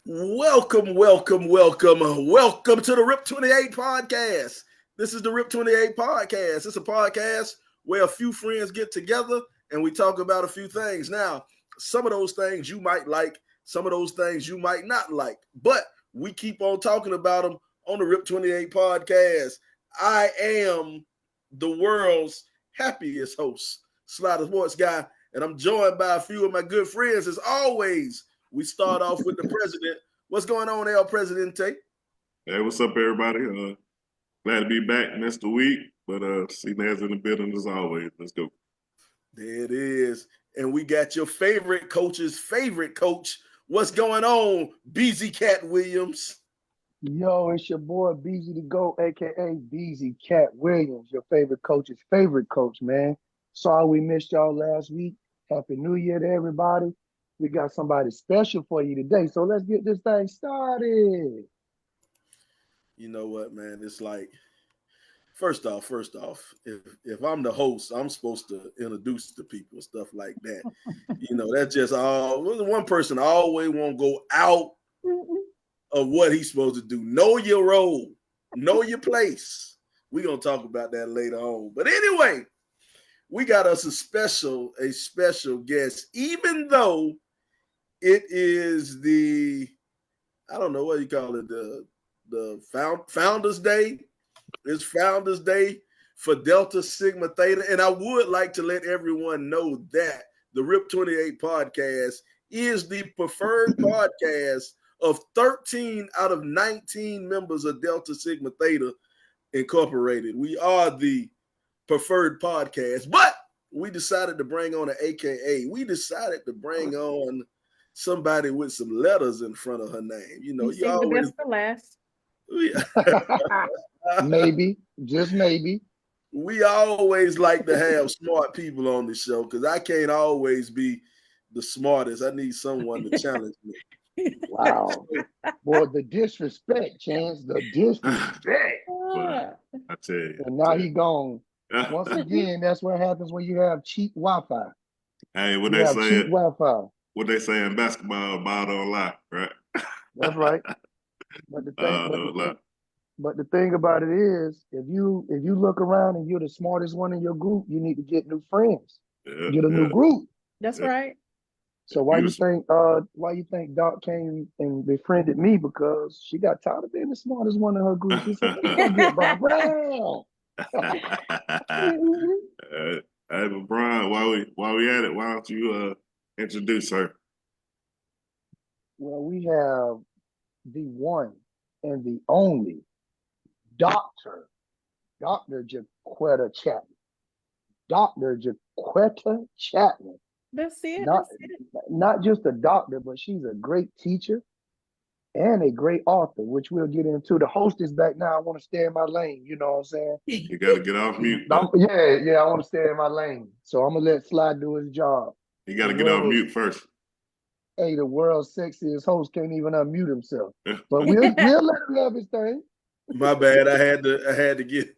Welcome, welcome, welcome, welcome to the RIP 28 podcast. This is the RIP 28 podcast. It's a podcast where a few friends get together and we talk about a few things. Now, some of those things you might like, some of those things you might not like, but we keep on talking about them on the RIP 28 podcast. I am the world's happiest host, Slider Sports Guy, and I'm joined by a few of my good friends as always. We start off with the president. What's going on, El Presidente? Hey, what's up, everybody? Glad to be back. Missed a week, but C-Ned's in the building as always. Let's go. There it is. And we got your favorite coach's favorite coach. What's going on, BZ Katt Williams? Yo, it's your boy BZ the Go, aka BZ Katt Williams, your favorite coach's favorite coach, man. Sorry we missed y'all last week. Happy New Year to everybody. We got somebody special for you today, so let's get this thing started. You know what, man? It's like, first off, if I'm the host, I'm supposed to introduce the people, stuff like that. That's just all. One person always won't go out of what he's supposed to do. Know your role, know your place. We're gonna talk about that later on. But anyway, we got us a special guest, even though it is I don't know what you call it, the Founders Day. It's Founders Day for Delta Sigma Theta. And I would like to let everyone know that the RIP 28 podcast is the preferred podcast of 13 out of 19 members of Delta Sigma Theta Incorporated. We are the preferred podcast, but we decided to bring on an AKA. We decided to bring on somebody with some letters in front of her name. You always the best for last. Maybe, just maybe. We always like to have smart people on the show because I can't always be the smartest. I need someone to challenge me. Wow. Boy, the disrespect, Chance, the disrespect. But I tell you. And now he gone. Once again, that's what happens when you have cheap Wi-Fi. Hey, what they say? Cheap Wi-Fi. What they say in basketball, ball don't lie, right? That's right. But the thing about it is, if you look around and you're the smartest one in your group, you need to get new friends. Get a new group. That's right. So why you think Doc came and befriended me? Because she got tired of being the smartest one in her group. She said, "Let's go get Brian Brown." Hey, but Brian, while we at it, why don't you introduce her? Well, we have the one and the only Dr. Jacquetta Chapman. Dr. Jacquetta Chapman. That's it. Not just a doctor, but she's a great teacher and a great author, which we'll get into. The host is back now. I want to stay in my lane. You know what I'm saying? You got to get off mute. Yeah, I want to stay in my lane. So I'm going to let Sly do his job. You got to get off mute first. Hey, the world's sexiest host can't even unmute himself. But we'll let him love his thing. My bad. I had to get.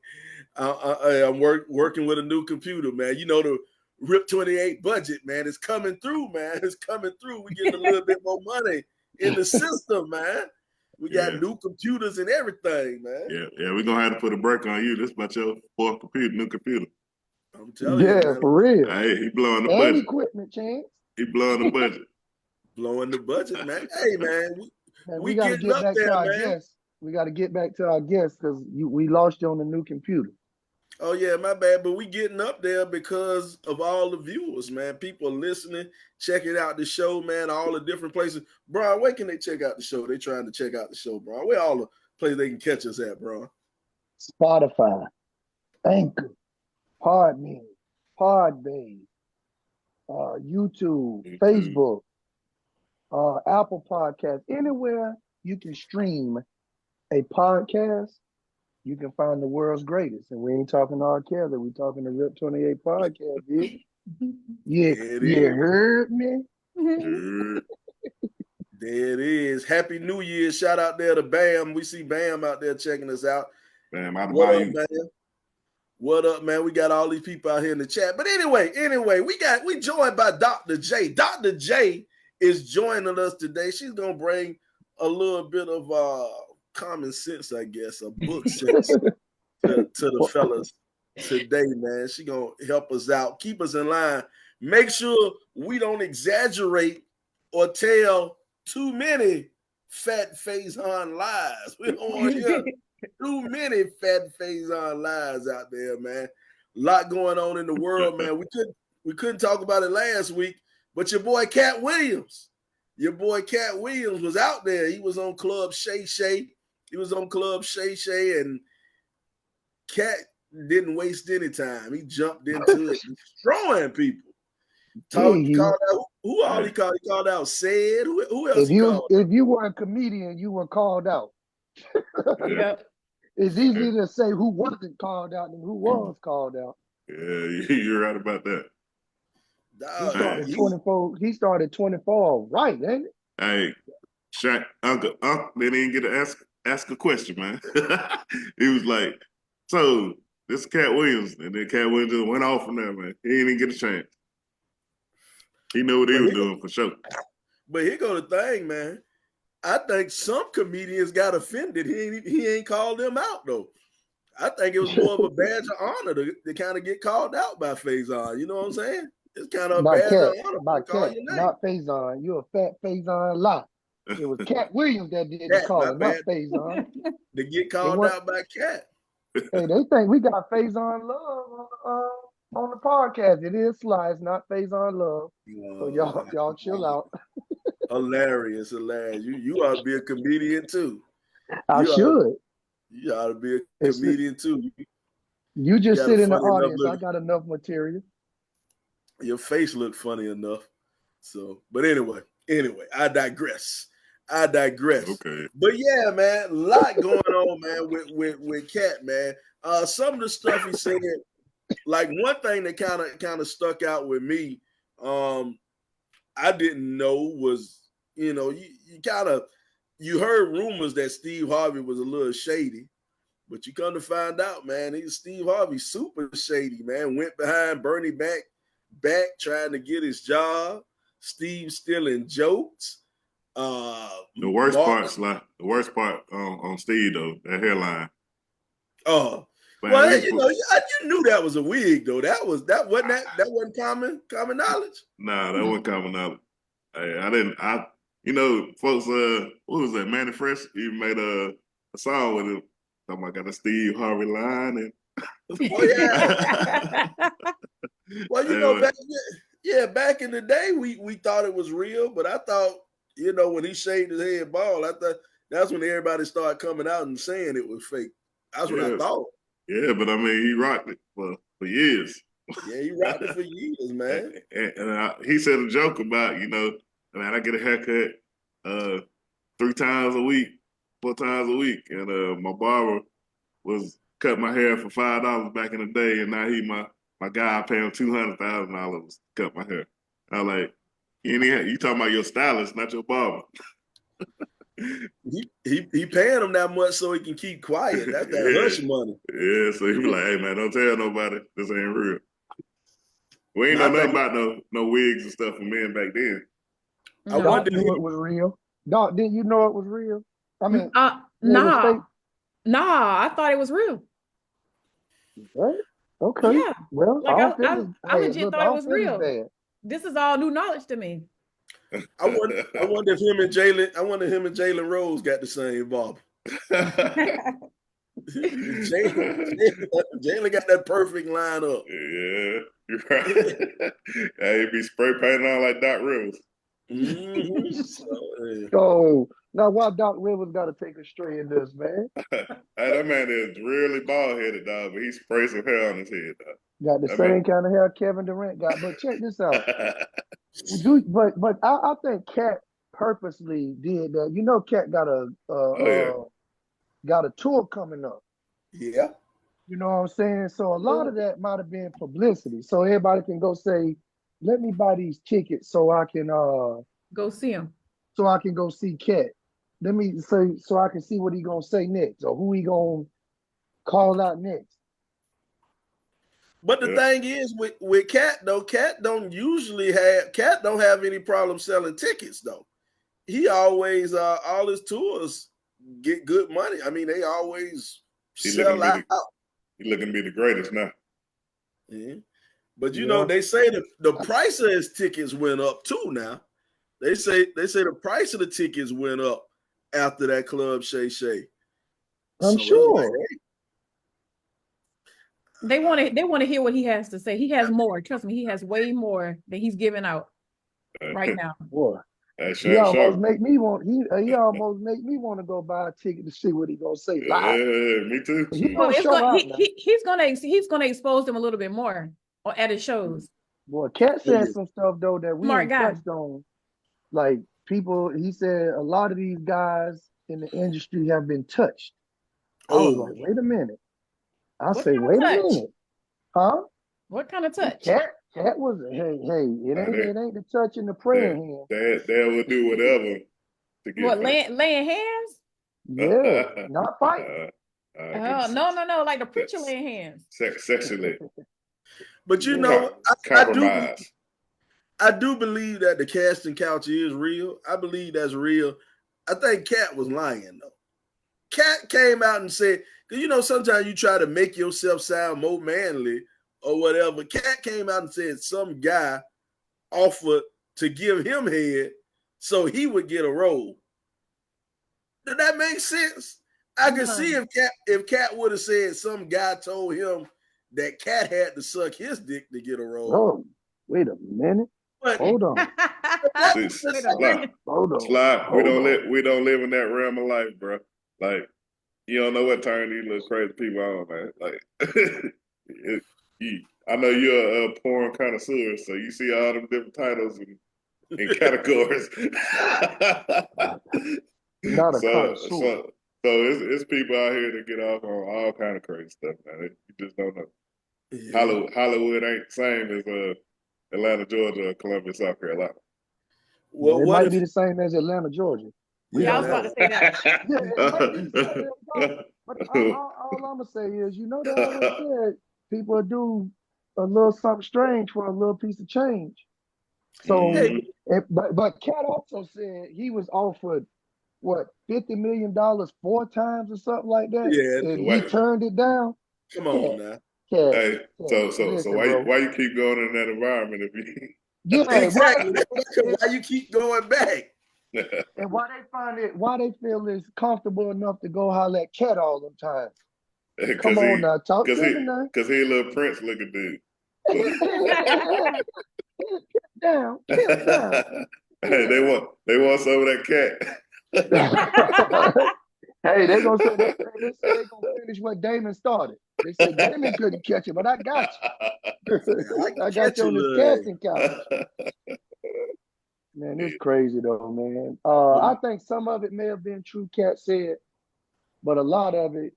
I'm working with a new computer, man. The RIP 28 budget, man, is coming through, man. It's coming through. We getting a little bit more money in the system, man. We got new computers and everything, man. Yeah. We're gonna have to put a break on you. This about your fourth computer, new computer. I'm telling you. Yeah, for real. Hey, he blowing the and budget. Equipment, Chance. He blowing the budget. Blowing the budget, man. Hey, man. We gotta get back to our guests. We got to get back to our guests because we lost you on the new computer. Oh, yeah, my bad. But we getting up there because of all the viewers, man. People are listening, checking out the show, man, all the different places. Brian, where can they check out the show? They trying to check out the show, Brian. Where all the places they can catch us at, Brian? Spotify, Anchor, Podbean, YouTube, Facebook, Apple Podcasts. Anywhere you can stream a podcast, you can find the world's greatest. And we ain't talking R. Kelly. We talking the RIP 28 podcast, dude. Yeah, you heard me? There it is. Happy New Year. Shout out there to Bam. We see Bam out there checking us out. Bam, out of what up, man? What up, man? We got all these people out here in the chat. But anyway, we joined by Dr. J. Dr. J is joining us today. She's gonna bring a little bit of common sense, I guess, a book sense to the fellas today, man. She gonna help us out, keep us in line, make sure we don't exaggerate or tell too many fat Faison lies. We don't want to hear too many fat Faison lies out there, man. A lot going on in the world, man. We couldn't talk about it last week, but your boy Katt Williams was out there. He was on Club Shay Shay. And Katt didn't waste any time. He jumped into it, destroying people. Called out who all he called? He called out Said. Who else he called? If you were a comedian, you were called out. Yep. It's easier to say who wasn't called out than who was called out. Yeah, you're right about that. He started 24 right, ain't it? Hey, Shaq, Uncle, they didn't get to ask a question, man. He was like, so this is Katt Williams, and then Katt Williams just went off from there, man. He didn't even get a chance. He knew what he was doing for sure. But here go the thing, man. I think some comedians got offended. He ain't called them out though. I think it was more of a badge of honor to kind of get called out by Faison. You know what I'm saying? It's kind of a badge of honor to call your name. Not Faison. You're a fat Faison lie. It was Katt Williams that did the calling, not Faison. To get called out by Katt. Hey, they think we got Faison love on the podcast. It is Sly, it's not Faison love. So y'all chill out. Hilarious. You ought to be a comedian too. I should. You ought to be a comedian too. You just sit in the audience. I got enough material. Your face looked funny enough. So, but anyway, I digress. Okay. But yeah, man, a lot going on, man, with Katt, man. Some of the stuff he said, like one thing that kind of stuck out with me, I didn't know was, you heard rumors that Steve Harvey was a little shady, but you come to find out, man, Steve Harvey super shady, man. Went behind Bernie back trying to get his job. Steve stealing jokes. The worst part on Steve though, that hairline. Oh, well, you knew that was a wig though. That wasn't common knowledge. Nah, that wasn't common knowledge. Folks, what was that? Manny Fresh even made a song with him. Talking about got a Steve Harvey line and. Oh yeah. Well, back in the day, we thought it was real, but I thought, when he shaved his head bald, I thought that's when everybody started coming out and saying it was fake. That's what I thought. Yeah, but I mean, he rocked it for years. Yeah, he rocked it for years, man. and he said a joke about, I get a haircut 3 times a week, 4 times a week, and my barber was cut my hair for $5 back in the day, and now he my guy, I pay him $200,000 to cut my hair. I was like, you talking about your stylist, not your barber. He paying him that much so he can keep quiet. That's that hush money. Yeah, so he be like, hey man, don't tell nobody. This ain't real. We ain't know nothing about no wigs and stuff for men back then. I wonder if it was real. Doc, didn't you know it was real? I mean, nah, I thought it was real. What? Okay. Yeah. Well, I legit thought it was real. This is all new knowledge to me. I wonder if him and Jalen Rose got the same barber. Jalen got that perfect lineup. Yeah, you're right. He'd be spray painted on like Doc Rivers. Mm-hmm. So now why Doc Rivers got to take a stray in this, man? Hey, that man is really bald headed, dog, but he sprays some hair on his head, dog. Got the same kind of hair Kevin Durant got. But check this out. But I think Katt purposely did that. Katt got a tour coming up. Yeah. You know what I'm saying? So a lot of that might have been publicity. So everybody can go say, let me buy these tickets so I can go see him. So I can go see Katt. Let me say so I can see what he gonna say next or who he gonna call out next. But the thing is with Katt though, Katt don't have any problem selling tickets though. he always all his tours get good money. I mean, they always sell out. He's looking to be the greatest now. Yeah. But you know, they say the price of his tickets went up too now. They say the price of the tickets went up after that Club Shay Shay. I'm sure. They want to hear what he has to say. He has more. Trust me, he has way more than he's giving out right now. Boy, he almost make me want. He almost make me want to go buy a ticket to see what he gonna say live. Me too. Well, he's gonna expose them a little bit more at his shows. Boy, Katt said some stuff though that we ain't touched on. Like people, he said a lot of these guys in the industry have been touched. I was like, wait a minute. I say, wait a minute. Huh? What kind of touch? Katt was, it ain't the touch and the praying hand. They will do whatever to get laying hands? Yeah, not fighting. No, like the preacher laying hands. Sexually. But you know, I do believe that the casting couch is real. I believe that's real. I think Katt was lying though. Katt came out and said, because you know, sometimes you try to make yourself sound more manly or whatever. Katt came out and said some guy offered to give him head so he would get a role. Did that make sense? I could see if Katt would have said some guy told him that Katt had to suck his dick to get a role. Oh, wait a minute. Hold on. Hold on. Slide. We don't live in that realm of life, bro. Like, you don't know what turn these little crazy people on, man. Like, I know you're a porn connoisseur, so you see all them different titles and categories. Not a connoisseur. So it's people out here that get off on all kind of crazy stuff, man. You just don't know. Yeah. Hollywood ain't the same as Atlanta, Georgia, or Columbia, South Carolina. Well, it might be the same as Atlanta, Georgia. I was about to say that. But all I'm gonna say is, you know, they always said people do a little something strange for a little piece of change. So, but Katt also said he was offered what $50 million 4 times or something like that. Yeah, and he turned it down. Come on now. Hey, so why you keep going in that environment if you? Exactly. Why you keep going back? And why they feel it's comfortable enough to go holler at Katt all the time. Come on now, talk to me now. Because he a little Prince looking dude. Down. Hey, they want some of that Katt. Hey, they gonna say they gonna finish what Damon started. They said Damon couldn't catch it, but I got you. I got you on this casting couch. Man, it's crazy though, man. I think some of it may have been true, Katt said, but a lot of it,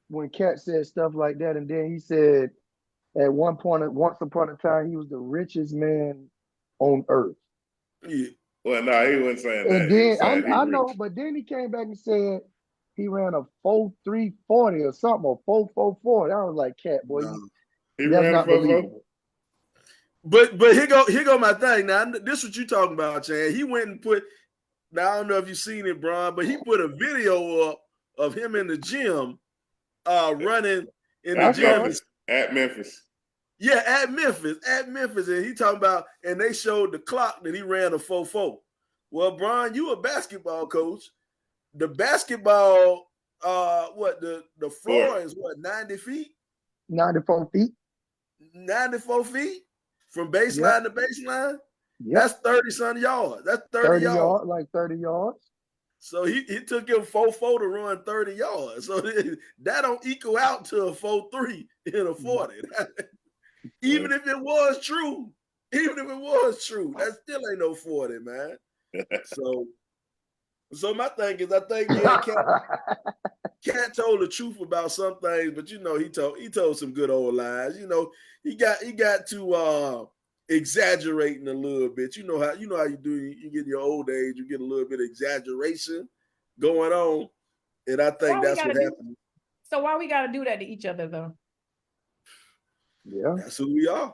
when Katt said stuff like that, and then he said at once upon a time, he was the richest man on earth. Yeah. Well, no, he wasn't saying that. And then I know, but then he came back and said he ran a 4.340 or something, or 4.440. I was like, Katt, boy, that's not believable. But here go my thing. Now, this is what you talking about, Chad. He went and put. Now I don't know if you've seen it, Bron, but he put a video up of him in the gym, running in the gym at Memphis. Yeah, at Memphis, and he talking about, and they showed the clock that he ran a 4.4. Well, Bron, you a basketball coach. The basketball, the floor is what, 90 feet? 94 feet. 94 feet from baseline to baseline. Yep. That's 30-some yards. That's 30 yards. Like 30 yards. So he took him 4.4 to run 30 yards. So that don't equal out to a 4.3 in a 40. Even if it was true, that still ain't no 40, man. So my thing is, I think Katt told the truth about some things, but you know, he told some good old lies. You know, he got to exaggerating a little bit. You know how you do. You get in your old age, you get a little bit of exaggeration going on, and I think that's what happened. So why we got to do that to each other, though? Yeah, that's who we are.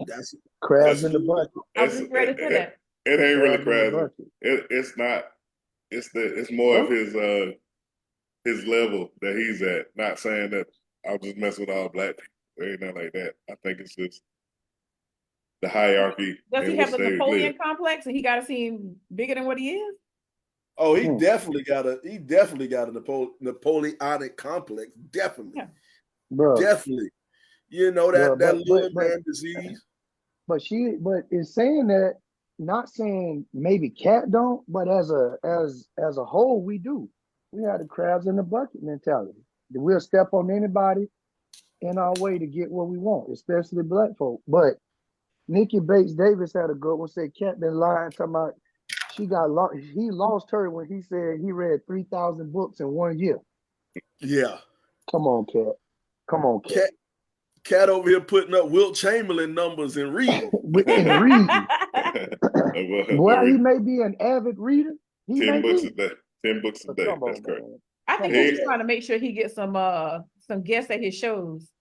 That's crabs in the bucket. I was just ready to say that. It ain't really Crabs in the Krabs. bucket. It's not. It's more of his level that he's at. Not saying that I'll just mess with all black people. There ain't nothing like that. I think it's just the hierarchy. Does he in have which the they Napoleon live. complex and he got to seem bigger than what he is? Oh, he definitely got a Napoleonic complex. Definitely. Yeah. Bro. Definitely. You know that little man disease. But it's saying that, not saying maybe Katt don't, but as a whole, we do. We have the crabs in the bucket mentality. That we'll step on anybody in our way to get what we want, especially black folk. But Nikki Bates Davis had a good one. Said Katt been lying, talking about he lost her when he said he read 3,000 books in 1 year. Yeah. Come on, Katt. Come on, Katt. Katt over here putting up Wilt Chamberlain numbers and reading. And reading. Well, he may be an avid reader. He 10 may books be. a day. 10 books a day. Come on, That's correct. man. I think he's just trying to make sure he gets some guests at his shows.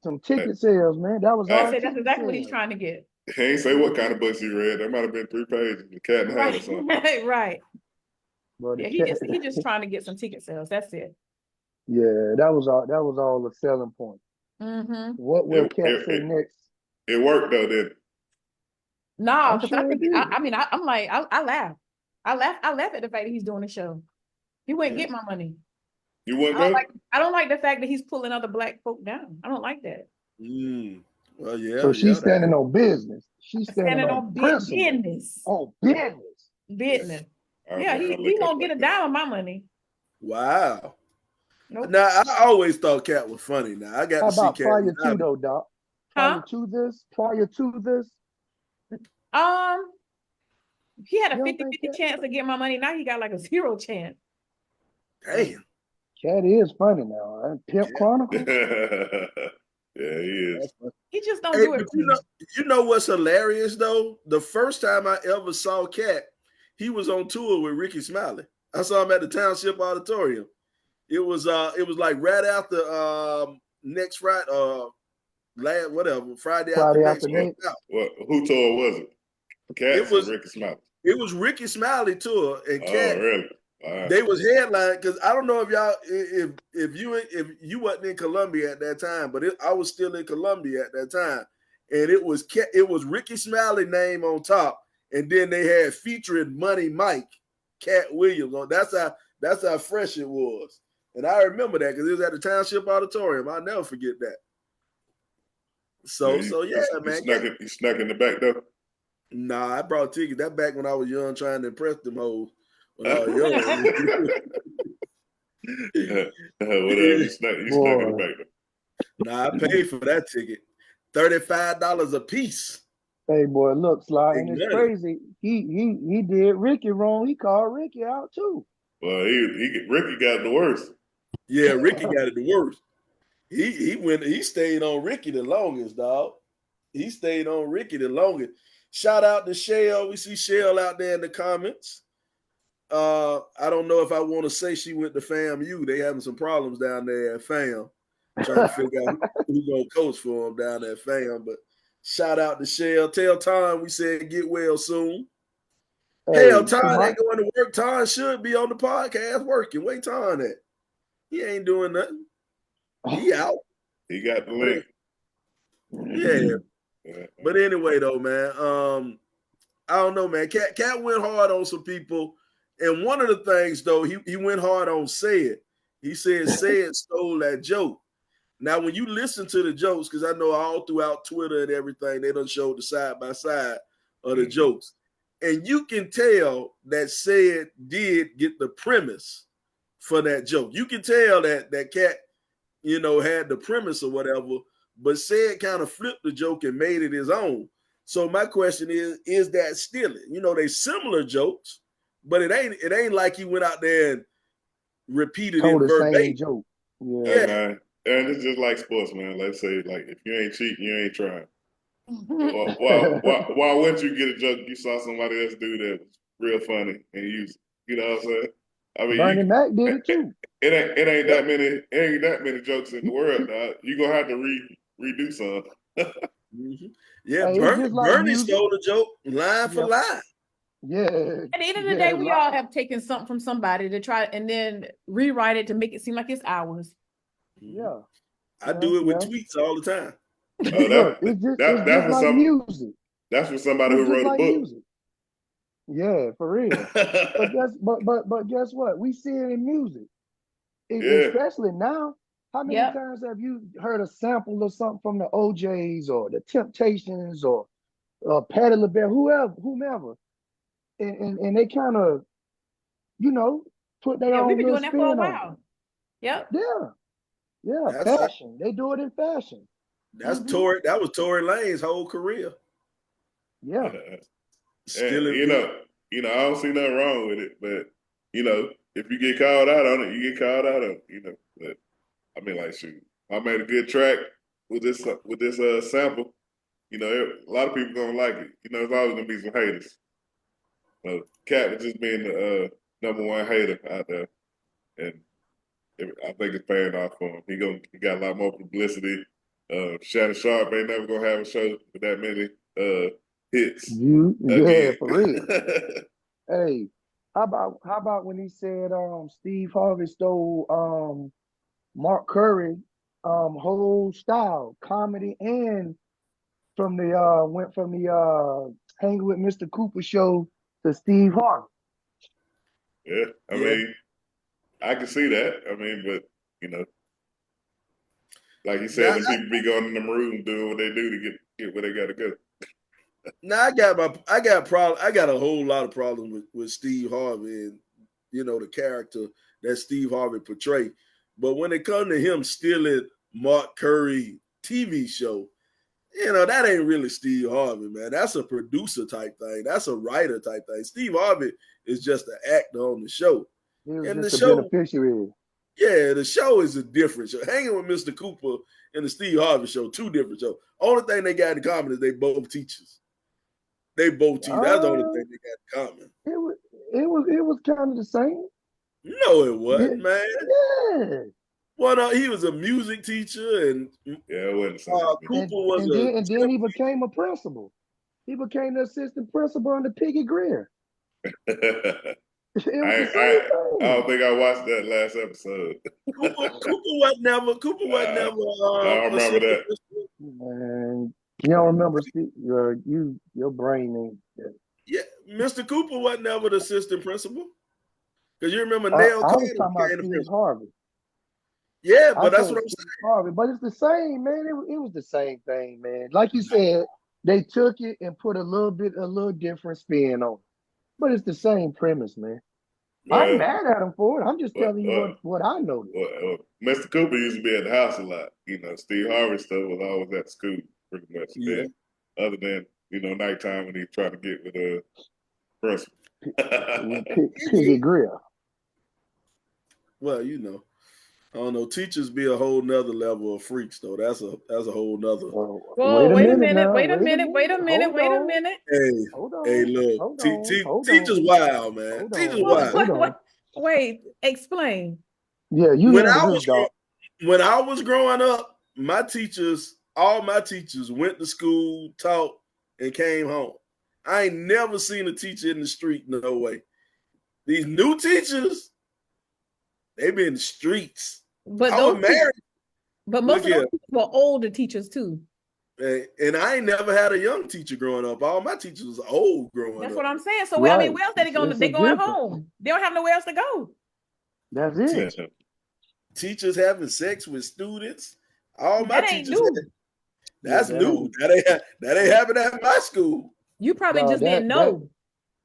Some ticket sales, man. That was all. I said that's exactly what he's trying to get. He ain't say what kind of books he read. That might have been 3 pages. The Cat in the Hat or something. Right. Bro, Yeah, he just trying to get some ticket sales. That's it. Yeah, that was all the selling point. Mm-hmm. What will Katt say next? It worked though, didn't it? No, because I'm like, I laugh. I laugh at the fact that he's doing the show. He wouldn't get my money. You wouldn't go? I don't like the fact that he's pulling other black folk down. I don't like that. Well, yeah. So she's standing on business. She's standing on business. Oh, business. Business. Yeah, he won't get a dime of my money. Wow. Nope. Now, I always thought Katt was funny. Now, I got How to see about Katt. prior to though, Doc? Prior to this? He had a 50-50 chance to get my money. Now he got like a 0 chance. Damn. Katt is funny now. Pimp Chronicle. Yeah, he is. He just don't do it. You know what's hilarious though? The first time I ever saw Katt, he was on tour with Ricky Smiley. I saw him at the Township Auditorium. It was like right after next Friday, Friday after next. Who tour was it? Katt or Ricky Smiley? It was Ricky Smiley tour, and Katt. Oh, really? They was headline because I don't know if y'all if you wasn't in Columbia at that time, but I was still in Columbia at that time, and it was Ricky Smiley name on top, and then they had featuring Money Mike, Katt Williams on. That's how fresh it was, and I remember that because it was at the Township Auditorium. I'll never forget that. Man. You snuck in the back though. Nah, I brought tickets. That back when I was young, trying to impress them hoes. When I was young. You snuck in the back though. Nah, I paid for that ticket. $35 a piece. Hey boy, look, Sly, and it's crazy. He did Ricky wrong. He called Ricky out too. Well, Ricky got the worst. Yeah, Ricky got it the worst. He stayed on Ricky the longest, dog. He stayed on Ricky the longest. Shout out to Shell. We see Shell out there in the comments. I don't know if I want to say she went to FAMU. They having some problems down there at FAM. Trying to figure out who's going to coach for them down there at FAM. But shout out to Shell. Tell Tom we said get well soon. Hell, Tom ain't going to work. Tom should be on the podcast working. Wait, Tom at? He ain't doing nothing. He out. He got the link. Yeah. But anyway, though, man, I don't know, man. Katt went hard on some people. And one of the things, though, he went hard on Said. He said Said stole that joke. Now, when you listen to the jokes, because I know all throughout Twitter and everything, they done showed the side by side of the jokes. And you can tell that Said did get the premise for that joke. You can tell that Katt, had the premise or whatever, but Said kind of flipped the joke and made it his own. So my question is that stealing? They similar jokes, but it ain't like he went out there and repeated it verbatim. Joke. Yeah. And it's just like sports, man. Let's say, like, if you ain't cheating, you ain't trying. Why wouldn't you get a joke you saw somebody else do that was real funny and use it? You know what I'm saying? I mean, Bernie Mac did it too. It ain't that many jokes in the world, dog. You gonna have to redo some. Yeah, Bernie stole the joke line for line. Yeah. At the end of the day, we all have taken something from somebody to try and then rewrite it to make it seem like it's ours. Yeah. I do it with tweets all the time. Look, it's just like music. That's for somebody who wrote a book. Music. Yeah, for real. but guess what? We see it in music. Especially now. How many times have you heard a sample of something from the OJs or the Temptations or Patti LaBelle, whomever, and they kind of, put their own we've been little doing that spin for a on while. Yep. Yeah, fashion. They do it in fashion. That's Tory. That was Tory Lane's whole career. Yeah. Still, I don't see nothing wrong with it, but if you get called out on it, you get called out on it. But I mean, like, shoot, I made a good track with this sample. A lot of people gonna like it. There's always gonna be some haters. Katt was just being the number one hater out there, and I think it's paying off for him. He got a lot more publicity. Shannon Sharp ain't never gonna have a show with that many hits. Yeah, for real. Hey, how about when he said Steve Harvey stole Mark Curry whole style, comedy, and went from the Hanging with Mr. Cooper show to Steve Harvey. Yeah, I mean, I can see that. I mean, but like you said, them people be going in them rooms doing what they do to get where they got to go. Now I got a whole lot of problems with Steve Harvey and the character that Steve Harvey portrayed. But when it comes to him stealing Mark Curry TV show, that ain't really Steve Harvey, man. That's a producer type thing. That's a writer type thing. Steve Harvey is just an actor on the show. He was and just the beneficiary. Yeah, the show is a different show. Hanging with Mr. Cooper and the Steve Harvey show, two different shows. Only thing they got in common is they both teachers. They both teach. That's the only thing they got in common. It was kind of the same. No, it wasn't, man. Yeah. Well, he was a music teacher, and it wasn't. Cooper was and then he became a principal. He became the assistant principal under Piggy Greer. I don't think I watched that last episode. Cooper was never. I remember that. Man, you don't remember Steve? Your brain ain't. Yeah, Mr. Cooper was never the assistant principal. Because you remember Nail Carter became the principal. Harvey. Yeah, but that's what I'm saying. Harvey, but it's the same, man. It was the same thing, man. Like you said, they took it and put a little different spin on it. But it's the same premise, man. I'm mad at him for it. I'm just telling you what I know. Mr. Cooper used to be at the house a lot. Steve Harvey stuff was always at school, pretty much. Yeah. Other than, nighttime when he tried to get with a principal. Piggy Greer. Well, I don't know. Teachers be a whole nother level of freaks, though. That's a whole nother. Whoa, wait a minute. Hey, look. Teachers wild, man. Teachers wild. Wait, explain. Yeah, when I was growing up, all my teachers went to school, taught, and came home. I ain't never seen a teacher in the street, no way. These new teachers, they be in the streets. But I was married. But most of those were older teachers too. And I ain't never had a young teacher growing up. All my teachers was old growing up. That's what I'm saying. So where else are they going? They going home. They don't have nowhere else to go. That's it. Teachers having sex with students. All my teachers. That's new. That ain't happening at my school. You probably just didn't know.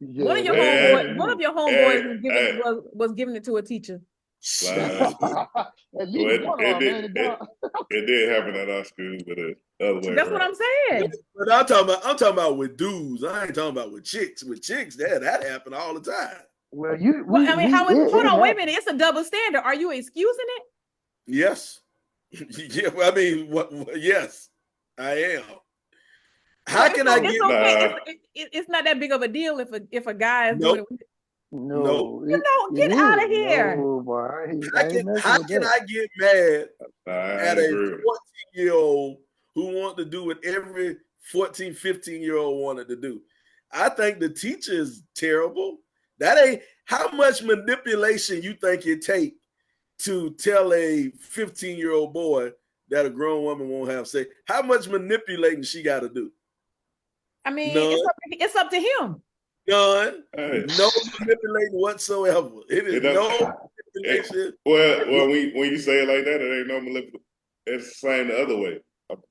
One of your homeboys was giving it to a teacher. It did happen at our school, but other way. That's what I'm saying. But I'm talking about with dudes. I ain't talking about with chicks. With chicks, that happened all the time. Well, hold on, wait a minute. It's a double standard. Are you excusing it? Yes. Yeah, I mean, yes, I am. How can I get? Okay. It's not that big of a deal if a guy is doing it. No, get out of here. No, boy. How can I get mad at a 14-year-old who wanted to do what every 14, 15-year-old wanted to do? I think the teacher is terrible. That ain't how much manipulation you think it take to tell a 15-year-old boy that a grown woman won't have sex. How much manipulating she got to do? I mean, None. it's up to him. None. Hey. No manipulating whatsoever. It is no manipulation. Well, when you say it like that, it ain't no manipulation. It's the same the other way.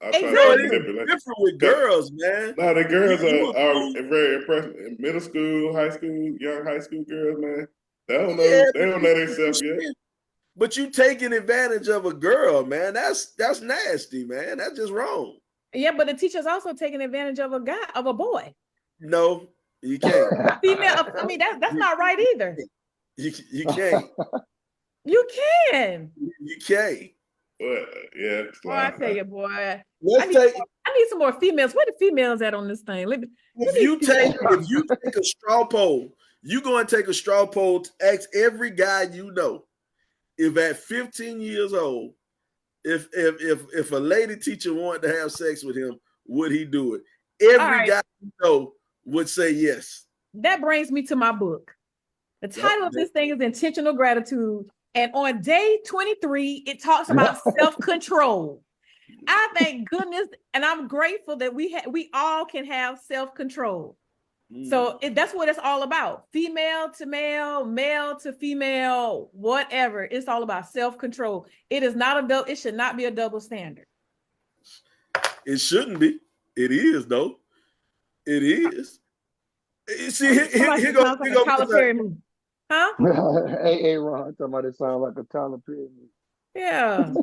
I try No, to it's manipulate. different with girls, man. No, the girls You are very impressive. In middle school, high school, young high school girls, man. They don't know. Yeah, They don't know themselves yet. But you taking advantage of a girl, man. That's nasty, man. That's just wrong. Yeah, but the teacher's also taking advantage of a boy. No, you can't. Female. I mean, that's not right either. You can't. You can. You can't. Well, yeah. Boy, I tell you, boy. I need some more females. Where the females at on this thing? If you take a straw poll, you go and take a straw poll to ask every guy you know, if at 15 years old, if a lady teacher wanted to have sex with him, would he do it? Every guy you know would say yes. That brings me to my book. The title of this thing is Intentional Gratitude. And on day 23, it talks about self-control. I thank goodness, and I'm grateful that we all can have self-control. So that's what it's all about. Female to male, male to female, whatever. It's all about self-control. It is not it should not be a double standard. It shouldn't be. It is, though. It is. See, here goes Tyler Perry movie. Huh? Hey, Ron, talking about it sound like a Tyler Perry movie. Yeah.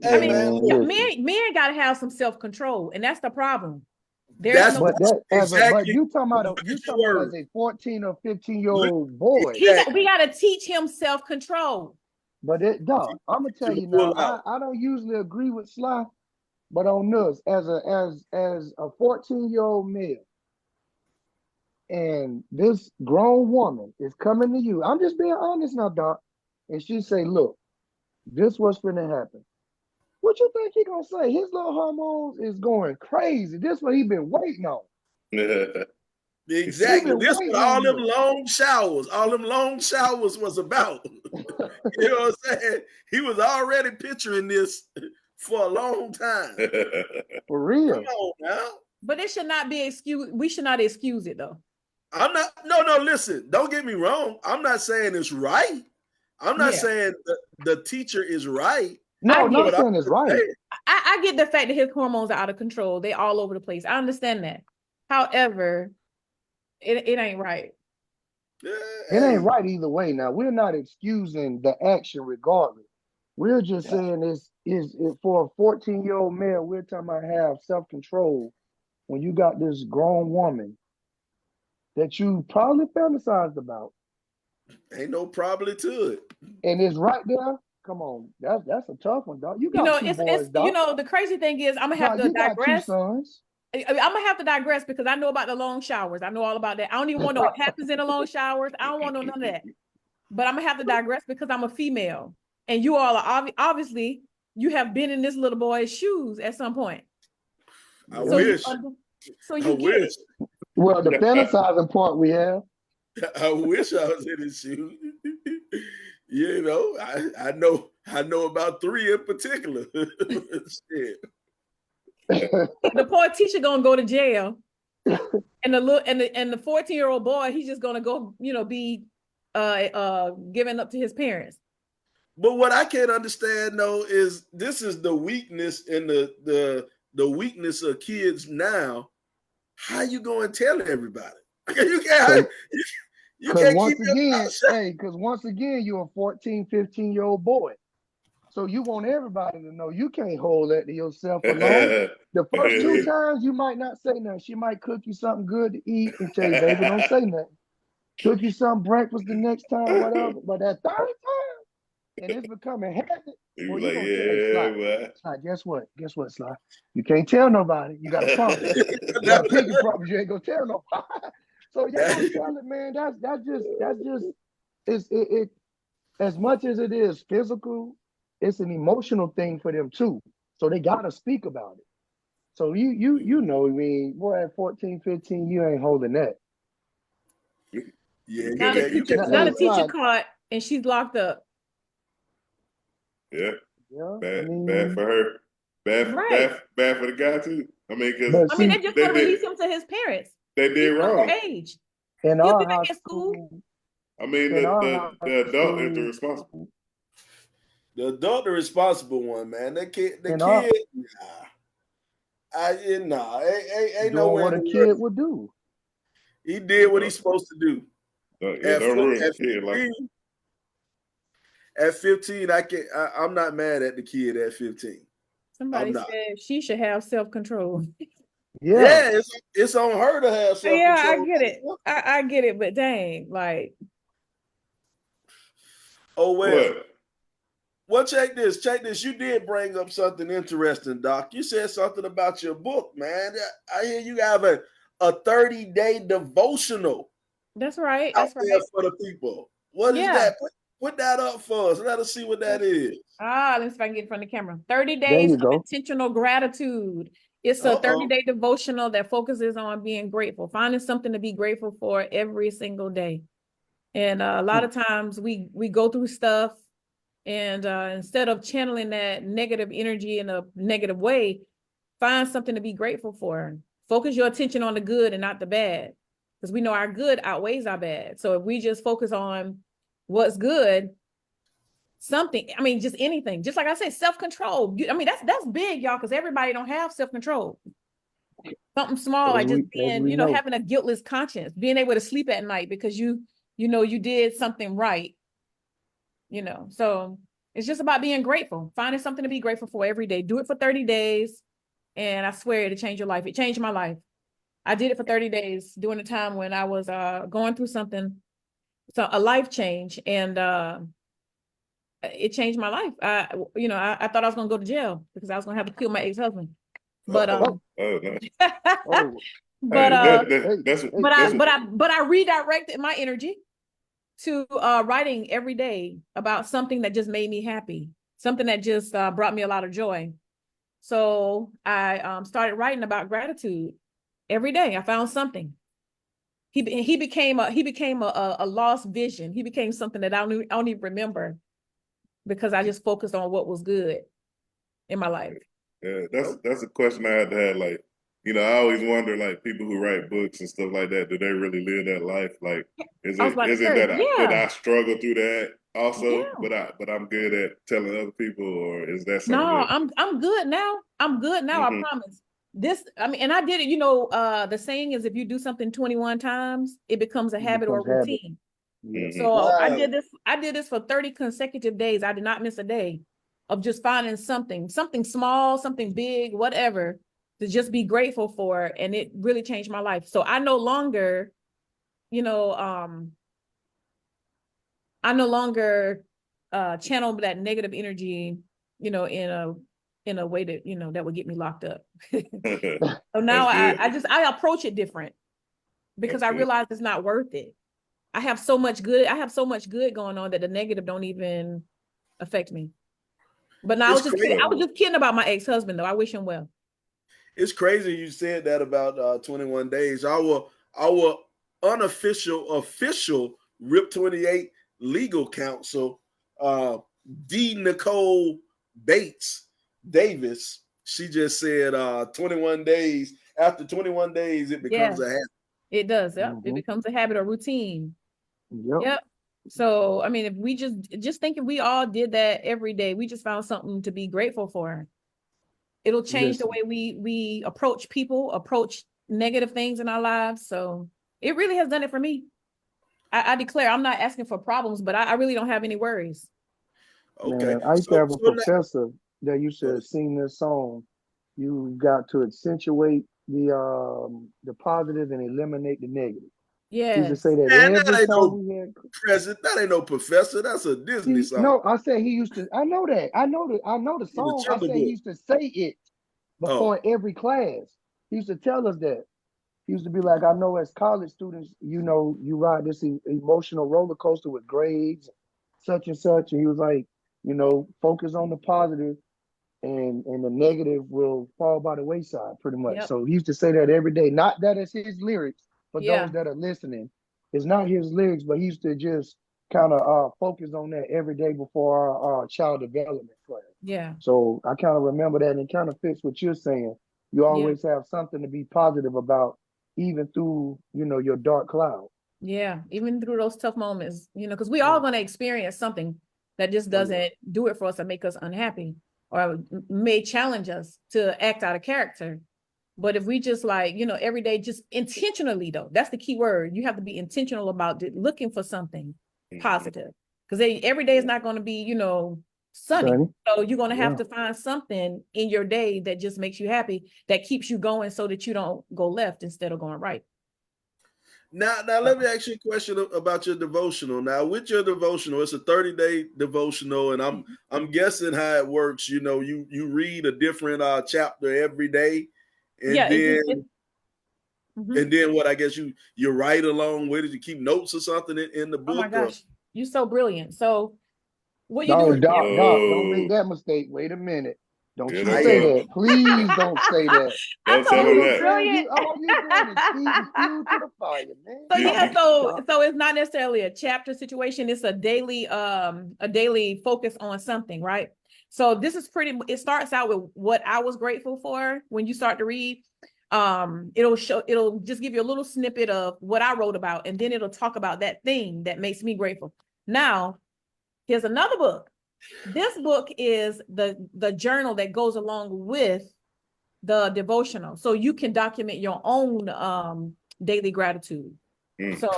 Hey, I mean, men got to have some self-control, and that's the problem. But you talking about as a 14 or 15-year-old boy. We got to teach him self-control. But dog, I'm gonna tell you now, I don't usually agree with Sly, but on this, as a 14-year-old male, and this grown woman is coming to you. I'm just being honest now, Doc. And she say, look, this what's finna happen. What you think he gonna say? His little hormones is going crazy. This what he been waiting on. Exactly. This what all them long showers was about. You know what I'm saying? He was already picturing this for a long time. For real. Come on now. But it should not be excused. We should not excuse it though. I'm not. No. Listen, don't get me wrong. I'm not saying it's right. I'm not saying the teacher is right. No, I'm not saying it's right. I get the fact that his hormones are out of control. They all over the place. I understand that. However, it ain't right. It ain't right either way. Now, we're not excusing the action regardless. We're just saying is for a 14-year-old male, we're talking about have self-control when you got this grown woman that you probably fantasized about. Ain't no probably to it. And it's right there. Come on, that's a tough one, dog. You got two boys, dog. The crazy thing is, I'm gonna have to digress. Got 2 sons. I'm gonna have to digress because I know about the long showers. I know all about that. I don't even want to know what happens in the long showers. I don't want to know none of that. But I'm gonna have to digress because I'm a female, and you all are obviously you have been in this little boy's shoes at some point. I wish. You wish. Well, the fantasizing part we have. I wish I was in his shoes. You know, I know about 3 in particular. Shit. The poor teacher gonna go to jail, and the 14-year-old boy, he's just gonna go, be given up to his parents. But what I can't understand though is this is the weakness in the weakness of kids now. How you going to tell everybody? You can't. Because once again, you're a 14, 15-year-old boy. So you want everybody to know you can't hold that to yourself alone. The first 2 times you might not say nothing. She might cook you something good to eat and tell you, baby, don't say nothing. Cook you some breakfast the next time, whatever. But that 3rd time, and it's becoming habit. Well, like, Sly, guess what? Guess what, Sly? You can't tell nobody. You got to promise. You got to pinky promise. You ain't gonna tell nobody. So y'all tell it, man. That's just it. As much as it is physical, it's an emotional thing for them too. So they gotta speak about it. So you know, I mean, boy, at 14, 15, you ain't holding that. Yeah, Now the you teacher, can't now the hold that. teacher caught and she's locked up. Yeah, Yeah, I bad mean, for her. Right. Bad for the guy too. I mean, because but I mean, see, they just they want to did release him to his parents. they did He's wrong. underage. in He'll our be back high in school. school, I mean, in our the high adult is the school, responsible. The adult, the responsible one, man. The kid, in our ain't doing nowhere what in a the kid world. would do. He did what he's supposed to do. Yeah, don't ruin At the kid. Like, 15, at 15, I'm not mad at the kid at 15. I'm Somebody not. said she should have self-control. Yeah, Yeah, it's on her to have Yeah, I self-control. get it. I get it, but dang, like, Oh well. what? Well, check this. Check this. You did bring up something interesting, Doc. You said something about your book, man. I hear you have a 30-day devotional that's right. out That's there right. for the people. What is Yeah. that? Put that up for us. Let us see what that is. Let me see if I can get in front of the camera. 30 there days you of go. intentional gratitude. It's a Uh-oh. 30-day devotional that focuses on being grateful, finding something to be grateful for every single day. And a lot of times we go through stuff, and instead of channeling that negative energy in a negative way, find something to be grateful for. Focus your attention on the good and not the bad, because we know our good outweighs our bad. So if we just focus on what's good, something, I mean, just anything, just like I said, self-control. I mean, that's big, y'all, because everybody don't have self-control. Something small, like just As being, we know. having a guiltless conscience, being able to sleep at night because you know you did something right. So it's just about being grateful, finding something to be grateful for every day. Do it for 30 days, and I swear it'll change your life. It changed my life. I did it for 30 days during a time when I was going through something, so a life change, and it changed my life. I thought I was gonna go to jail because I was gonna have to kill my ex-husband. But Uh-oh. Oh no. Oh, but Hey, hey, that's hey, that's what. I redirected my energy to writing every day about something that just made me happy, something that just brought me a lot of joy. So I started writing about gratitude every day. I found something. He became a lost vision. He became something that I don't even remember, because I just focused on what was good in my life. Yeah, that's a question I had to have. Like, I always wonder, like, people who write books and stuff like that, do they really live that life? Like, I was about to is it say, that yeah, I struggle through that also, yeah. but I'm good at telling other people, or is that something No, that? I'm good now. I'm good now. I Mm-hmm. promise. I mean, and I did it. The saying is, if you do something 21 times, it becomes a it habit or becomes habit. routine. Yeah. Mm-hmm. So I Wow. did this. I did this for 30 consecutive days. I did not miss a day of just finding something small, something big, whatever, to just be grateful for, and it really changed my life. So I no longer, you know, I no longer channel that negative energy, in a way that that would get me locked up. So now That's good. I approach it different, because That's I good. realize it's not worth it. I have so much good going on that the negative don't even affect me. But now It's That's crazy. I right. was just kidding about my ex-husband though. I wish him well. It's crazy you said that about 21 days. Our unofficial official RIP 28 legal counsel, D. Nicole Bates Davis, she just said 21 days. After 21 days, it becomes Yeah, a habit. it does. Yep. It Hmm. becomes a habit or routine. Yep. Yep. So, I mean, if we just think if we all did that every day, we just found something to be grateful for. It'll change the Listen, way we approach people, approach negative things in our lives. So it really has done it for me. I declare I'm not asking for problems, but I really don't have any worries. Okay. man, I used to So have a so now, professor that used go to ahead. sing this song. You got to accentuate the positive and eliminate the negative. He used to say Yes. that Man, every that ain't time no we had. president. That ain't no professor. That's a Disney He song no, I said he used to. I know that. I know the in the song. I Jungle said he Book. used to say it Oh, before every class. He used to tell us that. He used to be like, I know as college students, you ride this emotional roller coaster with grades, such and such. And he was like, focus on the positive and the negative will fall by the wayside pretty much. Yep. So he used to say that every day. Not that it's his lyrics, for Yeah. those that are listening. It's not his lyrics, but he used to just kind of focus on that every day before our child development class. Yeah. So I kind of remember that, and it kind of fits what you're saying. You always have something to be positive about, even through, your dark cloud. Yeah. Even through those tough moments, because we all going to experience something that just doesn't do it for us and make us unhappy, or may challenge us to act out of character. But if we just every day, just intentionally, though, that's the key word. You have to be intentional about looking for something positive, because every day is not going to be, sunny. So you're going to have to find something in your day that just makes you happy, that keeps you going, so that you don't go left instead of going right. Now let me ask you a question about your devotional. Now, with your devotional, it's a 30-day devotional, and I'm guessing how it works. You read a different chapter every day, and then what? I guess you write along with it. You keep notes or something in the book. Oh my gosh, you're so brilliant. So what you No, do? Doc, don't make that mistake. Wait a minute. Don't you say that. Please don't say that. I told you you're brilliant. All you're doing is feeding fuel to the fire, man. So it's not necessarily a chapter situation. It's a daily focus on something, right? So this is it starts out with what I was grateful for. When you start to read, it'll just give you a little snippet of what I wrote about, and then it'll talk about that thing that makes me grateful. Now, here's another book. This book is the journal that goes along with the devotional, so you can document your own daily gratitude. So,